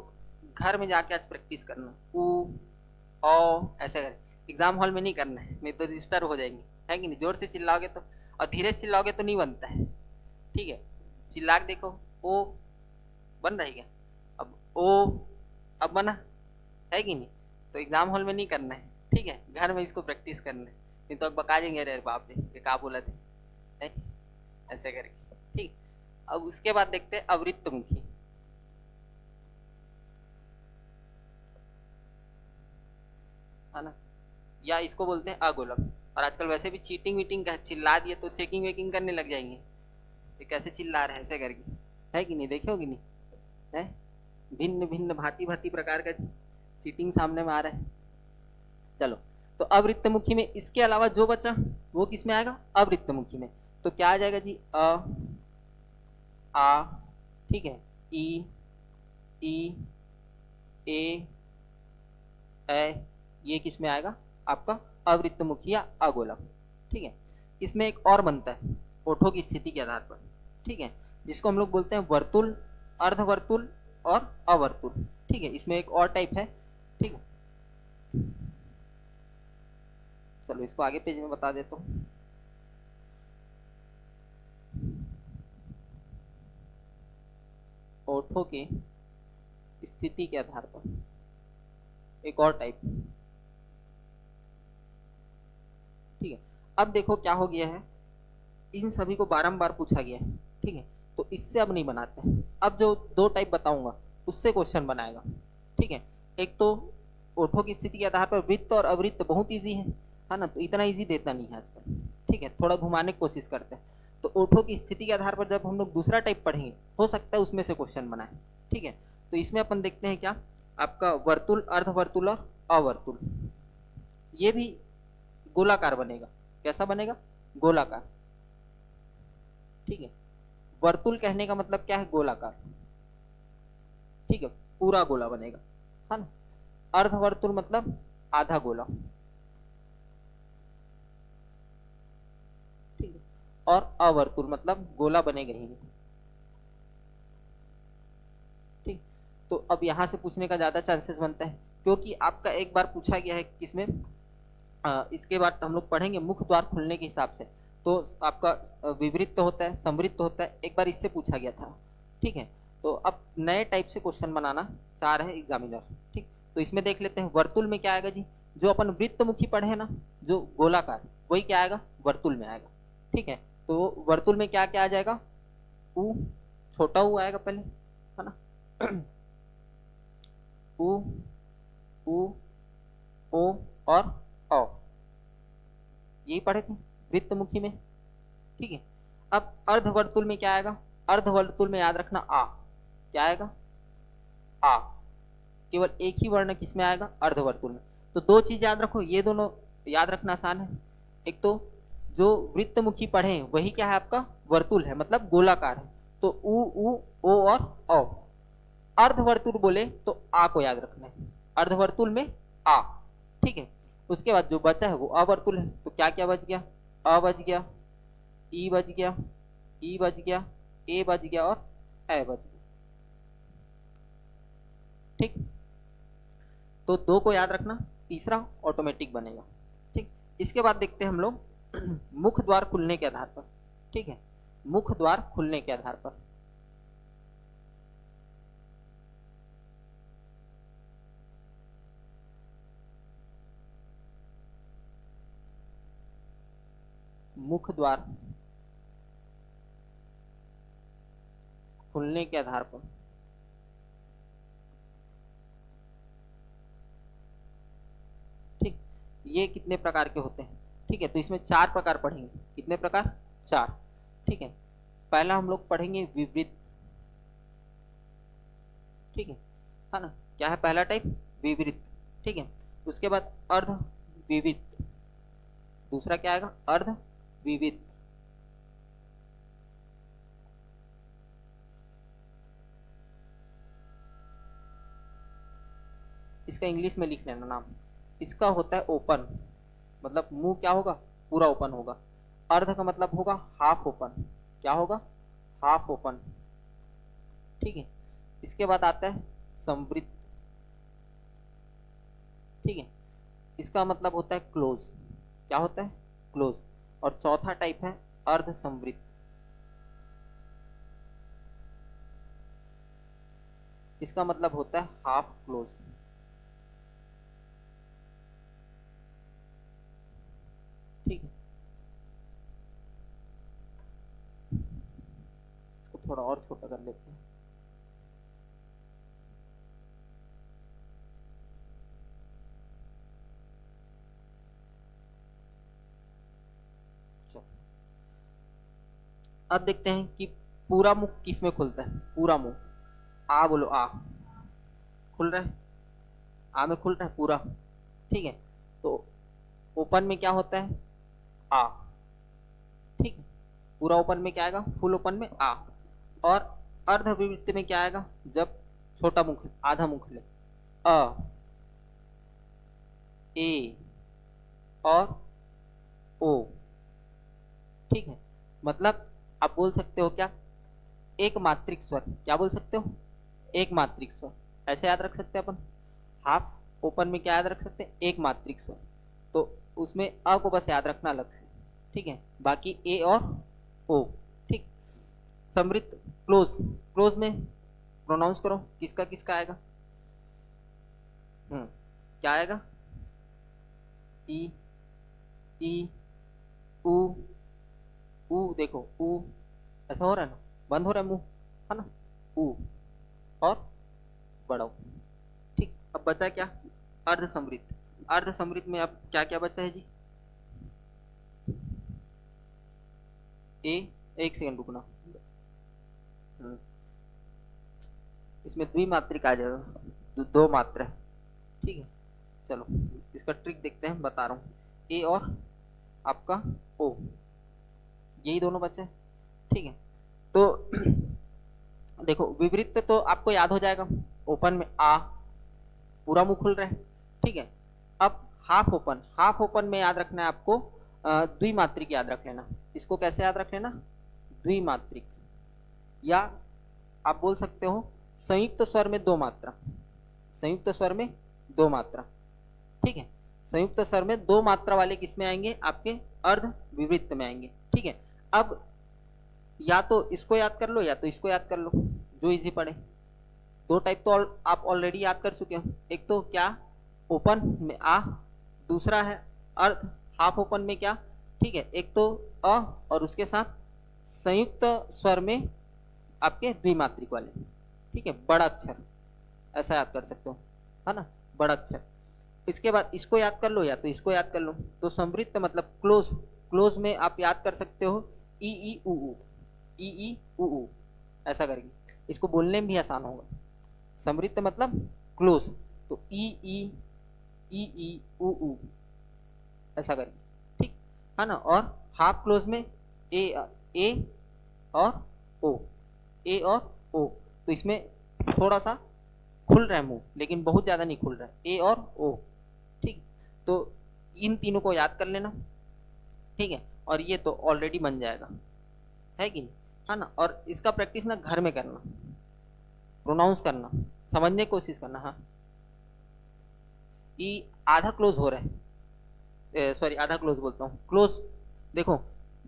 Speaker 1: घर में जाके आज प्रैक्टिस करना, ऊ औ ऐसे कर, एग्जाम हॉल में नहीं करना है, नहीं तो डिस्टर्ब हो जाएंगे, है कि नहीं। जोर से चिल्लाओगे तो, और धीरे से चिल्लाओगे तो नहीं बनता है, ठीक है। चिल्ला के देखो, ओ बन रही क्या, अब ओ, अब बना, है कि नहीं। तो एग्जाम हॉल में नहीं करना है, ठीक है, घर में इसको प्रैक्टिस करना है, नहीं तो बका देंगे, अरे बाप रे क्या बोला थे, है? ऐसे करके, ठीक। अब उसके बाद देखते हैं अवृत्तमुखी, है ना, या इसको बोलते हैं अगोलक। और आजकल वैसे भी चीटिंग वीटिंग का चिल्ला दिए तो चेकिंग वेकिंग करने लग जाएंगे, ये कैसे चिल्ला रहे हैं ऐसे करके, है कि नहीं, देखे हो कि नहीं, है। भिन्न भिन्न भांति भांति प्रकार का चीटिंग सामने में आ रहा है। चलो, तो अवृत्तमुखी में इसके अलावा जो बचा वो किस में आएगा? अवृत्तमुखी में। तो क्या आ जाएगा जी? आ, ठीक है, ई, ई, ए, ये किस में आएगा? आपका अवृत्तमुखी या अगोला। ठीक है, इसमें एक और बनता है ओठों की स्थिति के आधार पर। ठीक है, जिसको हम लोग बोलते हैं वर्तुल, अर्धवर्तुल और अवर्तुल। ठीक है, इसमें एक और टाइप है। ठीक है, चलो इसको आगे पेज में बता देता हूँ। ओठों की स्थिति के आधार पर एक और टाइप। ठीक है, अब देखो क्या हो गया है, इन सभी को बारंबार पूछा गया है। ठीक है, तो इससे अब नहीं बनाते हैं। अब जो दो टाइप बताऊंगा उससे क्वेश्चन बनाएगा। ठीक है, एक तो ओठों की स्थिति के आधार पर वृत्त और अवृत्त बहुत इजी है ना, तो इतना इजी देता नहीं है आजकल। ठीक है, थोड़ा घुमाने की कोशिश करते हैं। तो ओठों की स्थिति के आधार पर जब हम लोग दूसरा टाइप पढ़ेंगे हो सकता है उसमें से क्वेश्चन बनाए। ठीक है, तो इसमें अपन देखते हैं क्या, आपका वर्तुल, अर्धवर्तुल और अवर्तुल। ये भी गोलाकार बनेगा। कैसा बनेगा? गोलाकार। ठीक है, वर्तुल कहने का मतलब क्या है? गोलाकार। ठीक है, पूरा गोला बनेगा, है ना। अर्धवर्तुल मतलब आधा गोला। ठीक है, और अवर्तुल मतलब गोला बनेगा ही नहीं। ठीक, तो अब यहां से पूछने का ज्यादा चांसेस बनता है, क्योंकि आपका एक बार पूछा गया है किसमें, इसके बाद हम लोग पढ़ेंगे मुख द्वार खुलने के हिसाब से। तो आपका विवृत्त होता है, संवृत्त होता है, एक बार इससे पूछा गया था। ठीक है, तो अब नए टाइप से क्वेश्चन बनाना चाह रहे हैं एग्जामिनर। ठीक, तो इसमें देख लेते हैं वर्तुल में क्या आएगा जी। जो अपन वृत्तमुखी पढ़े हैं ना, जो गोलाकार, वही क्या आएगा? वर्तुल में आएगा। ठीक है, तो वर्तुल में क्या क्या आ जाएगा? ऊ, छोटा ऊ आएगा पहले, है ना। ऊ, ऊ, ओ और औ, यही पढ़े थे वृत्तमुखी में। ठीक है, अब अर्धवर्तुल में क्या आएगा? अर्धवर्तुल में याद रखना आ, क्या आएगा? आ। केवल एक ही वर्ण किसमें आएगा? अर्धवर्तुल में। तो दो चीज याद रखो, ये दोनों याद रखना आसान है। एक तो जो वृत्तमुखी पढ़े वही क्या है? आपका वर्तुल है, मतलब गोलाकार है। तो उ, ओ और औ। अर्धवर्तुल बोले तो आ को याद रखना है, अर्धवर्तुल में आ। ठीक है, उसके बाद जो बचा है वो अवर्तुल है। तो क्या क्या बच गया? अ बच गया, ई बच गया, ई बच गया, ए बच गया और ए बच गया। ठीक, तो दो को याद रखना, तीसरा ऑटोमेटिक बनेगा। ठीक, इसके बाद देखते हैं हम लोग मुख द्वार खुलने के आधार पर। ठीक है, मुख द्वार खुलने के आधार पर। मुख द्वार खुलने के आधार पर। ठीक, ये कितने प्रकार के होते हैं? ठीक है, तो इसमें चार प्रकार पढ़ेंगे। कितने प्रकार? चार। ठीक है, पहला हम लोग पढ़ेंगे विवृत। ठीक है ना। क्या है पहला टाइप? विवृत। ठीक है, उसके बाद अर्ध विविध। दूसरा क्या आएगा? अर्ध विविध। इसका इंग्लिश में लिख लेना नाम। इसका होता है ओपन, मतलब मुंह क्या होगा? पूरा ओपन होगा। अर्ध का मतलब होगा हाफ ओपन। क्या होगा? Half open. ठीक है, इसके बाद आता है संवृत। ठीक है, इसका मतलब होता है क्लोज। क्या होता है? क्लोज। और चौथा टाइप है अर्ध संवृत। इसका मतलब होता है हाफ क्लोज। ठीक है, इसको थोड़ा और छोटा कर लेते हैं। चलो, अब देखते हैं कि पूरा मुख किस में खुलता है। पूरा मुंह, आ बोलो, आ खुल रहा है। आ में खुल रहा है पूरा, ठीक है। तो ओपन में क्या होता है, आ, ठीक है। पूरा ओपन में क्या आएगा, फुल ओपन में आ। और अर्ध विवृत्त में क्या आएगा, जब छोटा मुख आधा मुख ले, अ, ए और ओ, ठीक है। मतलब आप बोल सकते हो क्या, एक मात्रिक स्वर, क्या बोल सकते हो, एक मात्रिक स्वर, ऐसे याद रख सकते हैं अपन। हाफ ओपन में क्या याद रख सकते हैं, एक मात्रिक स्वर। तो उसमें अ को बस याद रखना अलग से, ठीक है। बाकी ए और ओ, ठीक। समृद्ध क्लोज, क्लोज में प्रोनाउंस करो, किसका किसका आएगा, क्या आएगा, ई, ई, उ, ऊ, देखो ऊ ऐसा हो रहा है ना, बंद हो रहा है मुंह, है ना, ऊ और बढ़ाओ, ठीक। अब बचा क्या, अर्ध समृद्ध। अर्ध समृद्ध में अब क्या क्या बचा है जी, ए, एक सेकंड रुकना, हम्म, इसमें द्विमात्रिक आ जाएगा, दो मात्रा, ठीक है। चलो इसका ट्रिक देखते हैं, बता रहा हूँ। ए और आपका ओ, यही दोनों बचे, ठीक है। तो देखो विवृत्त तो आपको याद हो जाएगा, ओपन में आ, पूरा मुंह खुल रहा है, ठीक है। अब हाफ ओपन, हाफ ओपन में याद रखना है आपको, द्विमात्रिक याद रख लेना। इसको कैसे याद रख लेना, द्विमात्रिक, या आप बोल सकते हो संयुक्त स्वर में दो मात्रा, संयुक्त स्वर में दो मात्रा, ठीक है। संयुक्त स्वर में दो मात्रा वाले किसमें आएंगे, आपके अर्ध विवृत्त में आएंगे, ठीक है। अब या तो इसको याद कर लो या तो इसको याद कर लो, जो इजी पड़े। दो टाइप तो आप ऑलरेडी याद कर चुके हो, एक तो क्या, ओपन में आ, दूसरा है अर्ध हाफ ओपन में क्या, ठीक है। एक तो अ और उसके साथ संयुक्त स्वर में आपके द्विमात्रिक वाले, ठीक है, बड़ा अक्षर, ऐसा याद कर सकते हो, है ना, बड़ा अक्षर। इसके बाद इसको याद कर लो या तो इसको याद कर लो। तो समृद्ध मतलब क्लोज, क्लोज में आप याद कर सकते हो ई, ई उ ऊ, ई, ई उ ऊ, ऐसा करके इसको बोलने में भी आसान होगा। समृद्ध मतलब क्लोज, तो ई, ई, ई, ई उ ऊ, ऐसा करके, ठीक है ना। और हाफ क्लोज में ए और ओ, ए और ओ, तो इसमें थोड़ा सा खुल रहा है मुंह, लेकिन बहुत ज्यादा नहीं खुल रहा है, ए और ओ, ठीक। तो इन तीनों को याद कर लेना, ठीक है। और ये तो ऑलरेडी बन जाएगा, है कि नहीं, है ना। और इसका प्रैक्टिस ना घर में करना, प्रोनाउंस करना, समझने की कोशिश करना। हाँ, ई आधा क्लोज हो रहा है, सॉरी आधा क्लोज बोलता हूँ, क्लोज, देखो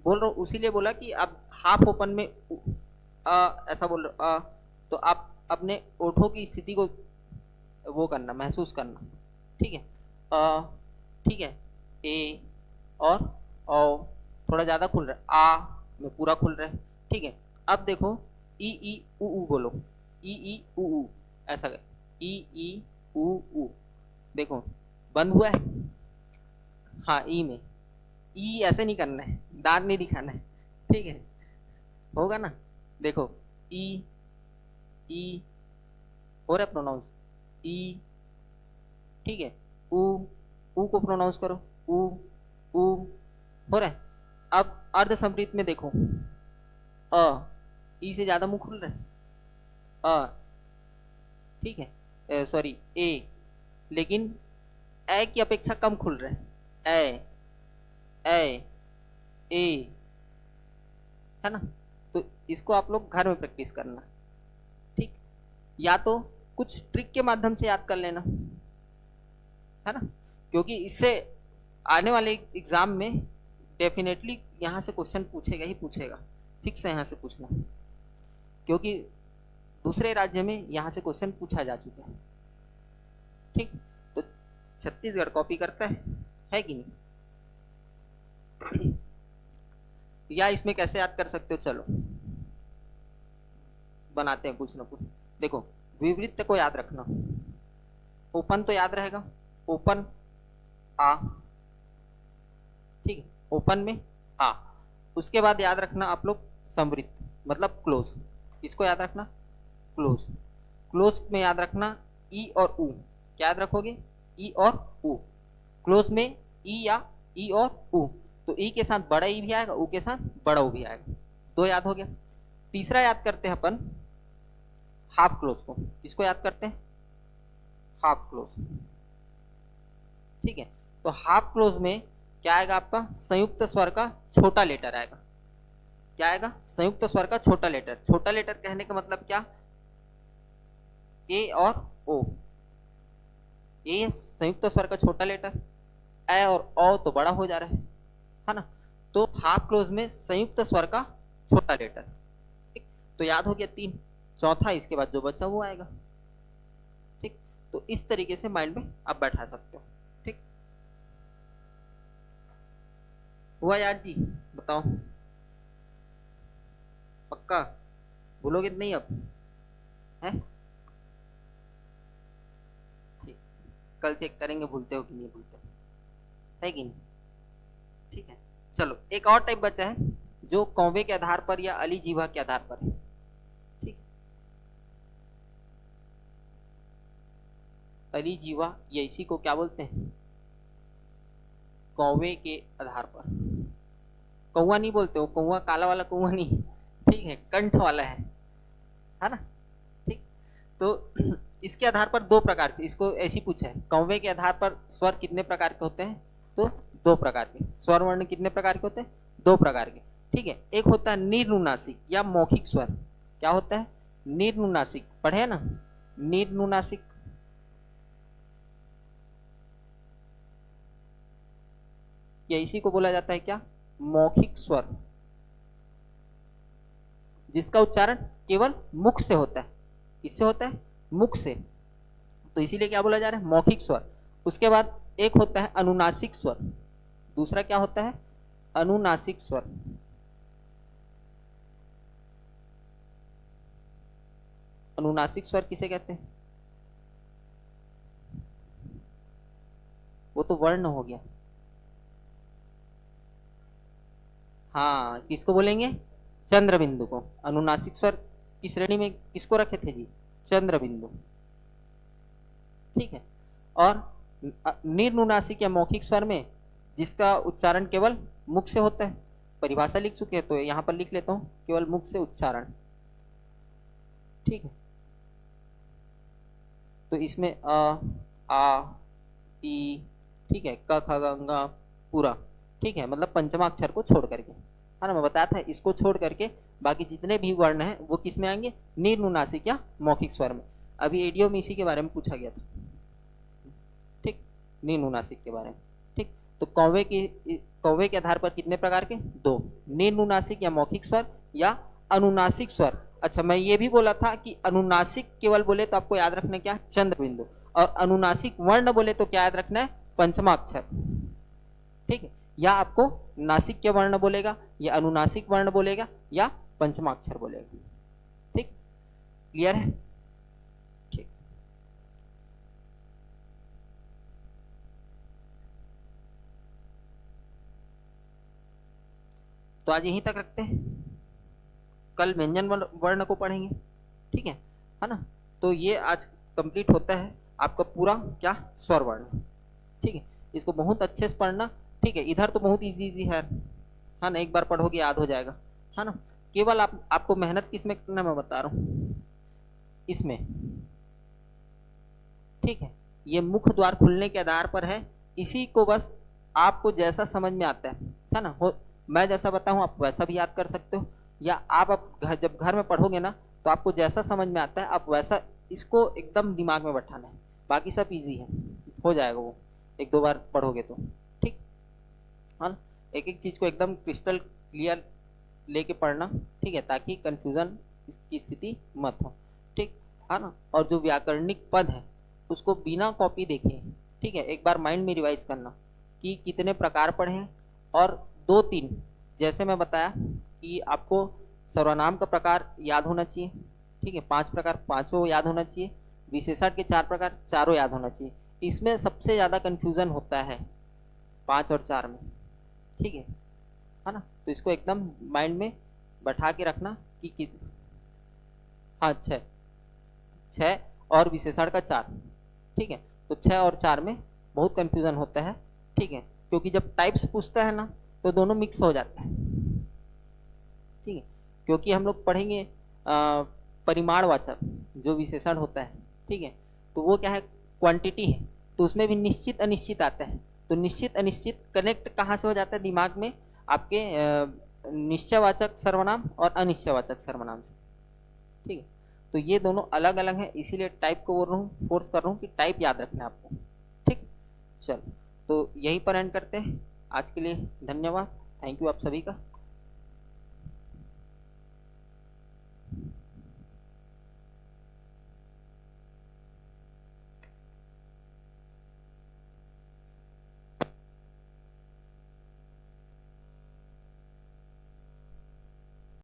Speaker 1: बोल रहा हूँ उसीलिए बोला कि आप हाफ ओपन में ऐसा बोल रहे हो, तो आप अपने ओठों की स्थिति को वो करना, महसूस करना, ठीक है। ठीक है, ए और ओ थोड़ा ज्यादा खुल रहा है, आ में पूरा खुल रहा है, ठीक है। अब देखो ई, ई उ ऊ बोलो, ई, ई उ ऊ, ऐसा कर, ई, ई उ ऊ, देखो बंद हुआ है, हाँ ई में, ई ऐसे नहीं करना है, दांत नहीं दिखाना है, ठीक है, होगा ना। देखो ई, ई हो रहा है प्रोनाउंस, ई, ठीक है। ऊ, ऊ को प्रोनाउंस करो, ऊ, ऊ हो रहा है। अब अर्ध समृद्ध में देखो, अ, ई से ज्यादा मुंह खुल रहा है, अ, ठीक है, सॉरी ए, लेकिन ए की अपेक्षा कम खुल रहा है, ए, ए, है ना। तो इसको आप लोग घर में प्रैक्टिस करना, ठीक। या तो कुछ ट्रिक के माध्यम से याद कर लेना, है ना, क्योंकि इससे आने वाले एग्जाम में डेफिनेटली यहाँ से क्वेश्चन पूछेगा ही पूछेगा, फिक्स है यहाँ से पूछना, क्योंकि दूसरे राज्य में यहाँ से क्वेश्चन पूछा जा चुका है, ठीक। तो छत्तीसगढ़ कॉपी करता है कि नहीं, या इसमें कैसे याद कर सकते हो, चलो बनाते हैं कुछ ना कुछ। देखो विवृत्त को याद रखना, ओपन तो याद रहेगा, ओपन आ, ठीक है, ओपन में आ। उसके बाद याद रखना आप लोग समृद्ध मतलब क्लोज, इसको याद रखना क्लोज, क्लोज में याद रखना ई और ऊ, क्या याद रखोगे? ई और ऊ। क्लोज में ई या ई और ऊ, तो ई के साथ बड़ा ई भी आएगा, ऊ के साथ बड़ा ऊ भी आएगा। दो याद हो गया। तीसरा याद करते हैं अपन हाफ क्लोज को। इसको याद करते हैं हाफ क्लोज। ठीक है, तो हाफ क्लोज में क्या आएगा आपका? संयुक्त स्वर का छोटा लेटर आएगा। क्या आएगा? संयुक्त स्वर का छोटा लेटर। छोटा लेटर कहने का मतलब क्या? ए और ओ। ए संयुक्त स्वर का छोटा लेटर, ए और ओ तो बड़ा हो जा रहा है ना? तो हाफ क्लोज में संयुक्त स्वर का छोटा लेटर। ठीक, तो याद हो गया तीन। चौथा इसके बाद जो बचा वो आएगा। ठीक, तो इस तरीके से माइंड में आप बैठा सकते हो। ठीक, हुआ याद जी? बताओ, पक्का भूलोगे तो नहीं अब? है ठीक, कल चेक करेंगे भूलते हो कि नहीं भूलते, है कि नहीं? ठीक है, चलो एक और टाइप बचा है जो कौवे के आधार पर या अली जीवा के आधार पर है। ठीक, अली जीवा या इसी को क्या बोलते हैं? कौवे के आधार पर। कौवा नहीं बोलते हो, कौवा काला वाला कौवा नहीं, ठीक है, कंठ वाला है ना? ठीक, तो इसके आधार पर दो प्रकार से इसको ऐसी पूछा है, कौवे के आधार पर स्वर कितने प्रकार के होते हैं? तो दो प्रकार के स्वर वर्ण कितने प्रकार के होते हैं? दो प्रकार के। ठीक है, एक होता है निर्नुनासिक या मौखिक स्वर। क्या होता है? निर्नुनासिक, पढ़े है ना? निर्नुनासिक, या इसी को बोला जाता है क्या? मौखिक स्वर, जिसका उच्चारण केवल मुख से होता है। किससे होता है? मुख से, तो इसीलिए क्या बोला जा रहा है? मौखिक स्वर। उसके बाद एक होता है अनुनासिक स्वर। दूसरा क्या होता है? अनुनासिक स्वर। अनुनासिक स्वर किसे कहते हैं? वो तो वर्ण हो गया। हाँ, किसको बोलेंगे? चंद्र बिंदु को। अनुनासिक स्वर की श्रेणी में किसको रखे थे जी? चंद्र बिंदु। ठीक है, और निर्नुनासिक या मौखिक स्वर में जिसका उच्चारण केवल मुख से होता है, परिभाषा लिख चुके हैं तो यहां पर लिख लेता हूं, केवल मुख से उच्चारण। ठीक है, तो इसमें आ ई, ठीक है, क ख ग घ पूरा, ठीक है, मतलब पंचमाक्षर को छोड़ करके, है ना? मैं बताया था इसको छोड़ करके बाकी जितने भी वर्ण हैं वो किस में आएंगे? निर्नुनासिक या मौखिक स्वर में। अभी एडियो में इसी के बारे में पूछा गया था। ठीक, निर्नुनासिक के बारे में। ठीक, तो कौवे के आधार पर कितने प्रकार के? दो, निर्नुनासिक या मौखिक स्वर या अनुनासिक स्वर। अच्छा, मैं ये भी बोला था कि अनुनासिक केवल बोले तो आपको याद रखना क्या? चंद्र बिंदु। और अनुनासिक वर्ण बोले तो क्या याद रखना है? पंचमाक्षर। ठीक है, या आपको नासिक के वर्ण बोलेगा या अनुनासिक वर्ण बोलेगा या पंचमाक्षर बोलेगा। ठीक, क्लियर है? ठीक, तो आज यहीं तक रखते हैं, कल व्यंजन वर्ण को पढ़ेंगे। ठीक है ना? तो ये आज कंप्लीट होता है आपका पूरा क्या? स्वर वर्ण। ठीक है, इसको बहुत अच्छे से पढ़ना। ठीक है, इधर तो बहुत इजी इजी है ना? एक बार पढ़ोगे याद हो जाएगा, है ना? केवल आपको मेहनत किस में करना मैं बता रहा हूँ, इसमें। ठीक है, ये मुख्य द्वार खुलने के आधार पर है। इसी को बस आपको जैसा समझ में आता है ना? मैं जैसा बताऊं आप वैसा भी याद कर सकते हो, या आप जब घर में पढ़ोगे ना तो आपको जैसा समझ में आता है आप वैसा इसको एकदम दिमाग में बैठाना है। बाकी सब इजी है, हो जाएगा वो एक दो बार पढ़ोगे तो। ठीक, हाँ, एक एक चीज को एकदम क्रिस्टल क्लियर लेके पढ़ना। ठीक है, ताकि कंफ्यूजन की स्थिति मत हो। ठीक है ना? और जो व्याकरणिक पद है उसको बिना कॉपी देखे, ठीक है, एक बार माइंड में रिवाइज करना कि कितने प्रकार पढ़े हैं। और दो तीन, जैसे मैं बताया कि आपको सर्वनाम का प्रकार याद होना चाहिए। ठीक है, पांच प्रकार पांचों याद होना चाहिए। विशेषण के चार प्रकार चारों याद होना चाहिए। इसमें सबसे ज्यादा कंफ्यूजन होता है पांच और चार में। ठीक है ना? तो इसको एकदम माइंड में बैठा के रखना कि हाँ, छः छः और विशेषण का चार। ठीक है, तो 6 और 4 में बहुत कंफ्यूजन होता है, ठीक है, क्योंकि जब टाइप्स पूछता है ना तो दोनों मिक्स हो जाता है, ठीक है, क्योंकि हम लोग पढ़ेंगे परिमाणवाचक जो विशेषण होता है, ठीक है, तो वो क्या है, क्वांटिटी है, तो उसमें भी निश्चित अनिश्चित आता है। तो निश्चित अनिश्चित कनेक्ट कहाँ से हो जाता है दिमाग में, आपके निश्चयवाचक सर्वनाम और अनिश्चयवाचक सर्वनाम से, ठीक है। तो ये दोनों अलग अलग हैं, इसीलिए टाइप को बोल रहा हूँ, फोर्स कर रहा हूँ कि टाइप याद रखना है आपको, ठीक। चलो, तो यहीं पर एंड करते हैं आज के लिए। धन्यवाद, थैंक यू आप सभी का।